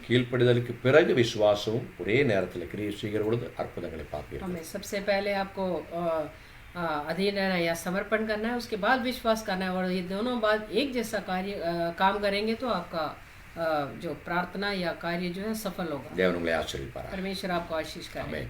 கீழ்ப்படிதலுக்கு பிறகு விசுவாசமும் ஒரே நேரத்தில் கிரியை செய்கிற பொழுது அற்புதங்களை பார்ப்பீர்கள். हमें सबसे पहले आपको अधीन रहना या समर्पण करना है, उसके बाद विश्वास करना है, और ये दोनों बात एक जैसा काम करेंगे तो आपका जो प्रार्थना या कार्य जो है सफल होगा. தேவன் உங்களை ஆசீர்வதிப்பாராக. परमेश्वर आपको आशीष करे. ஆமென்.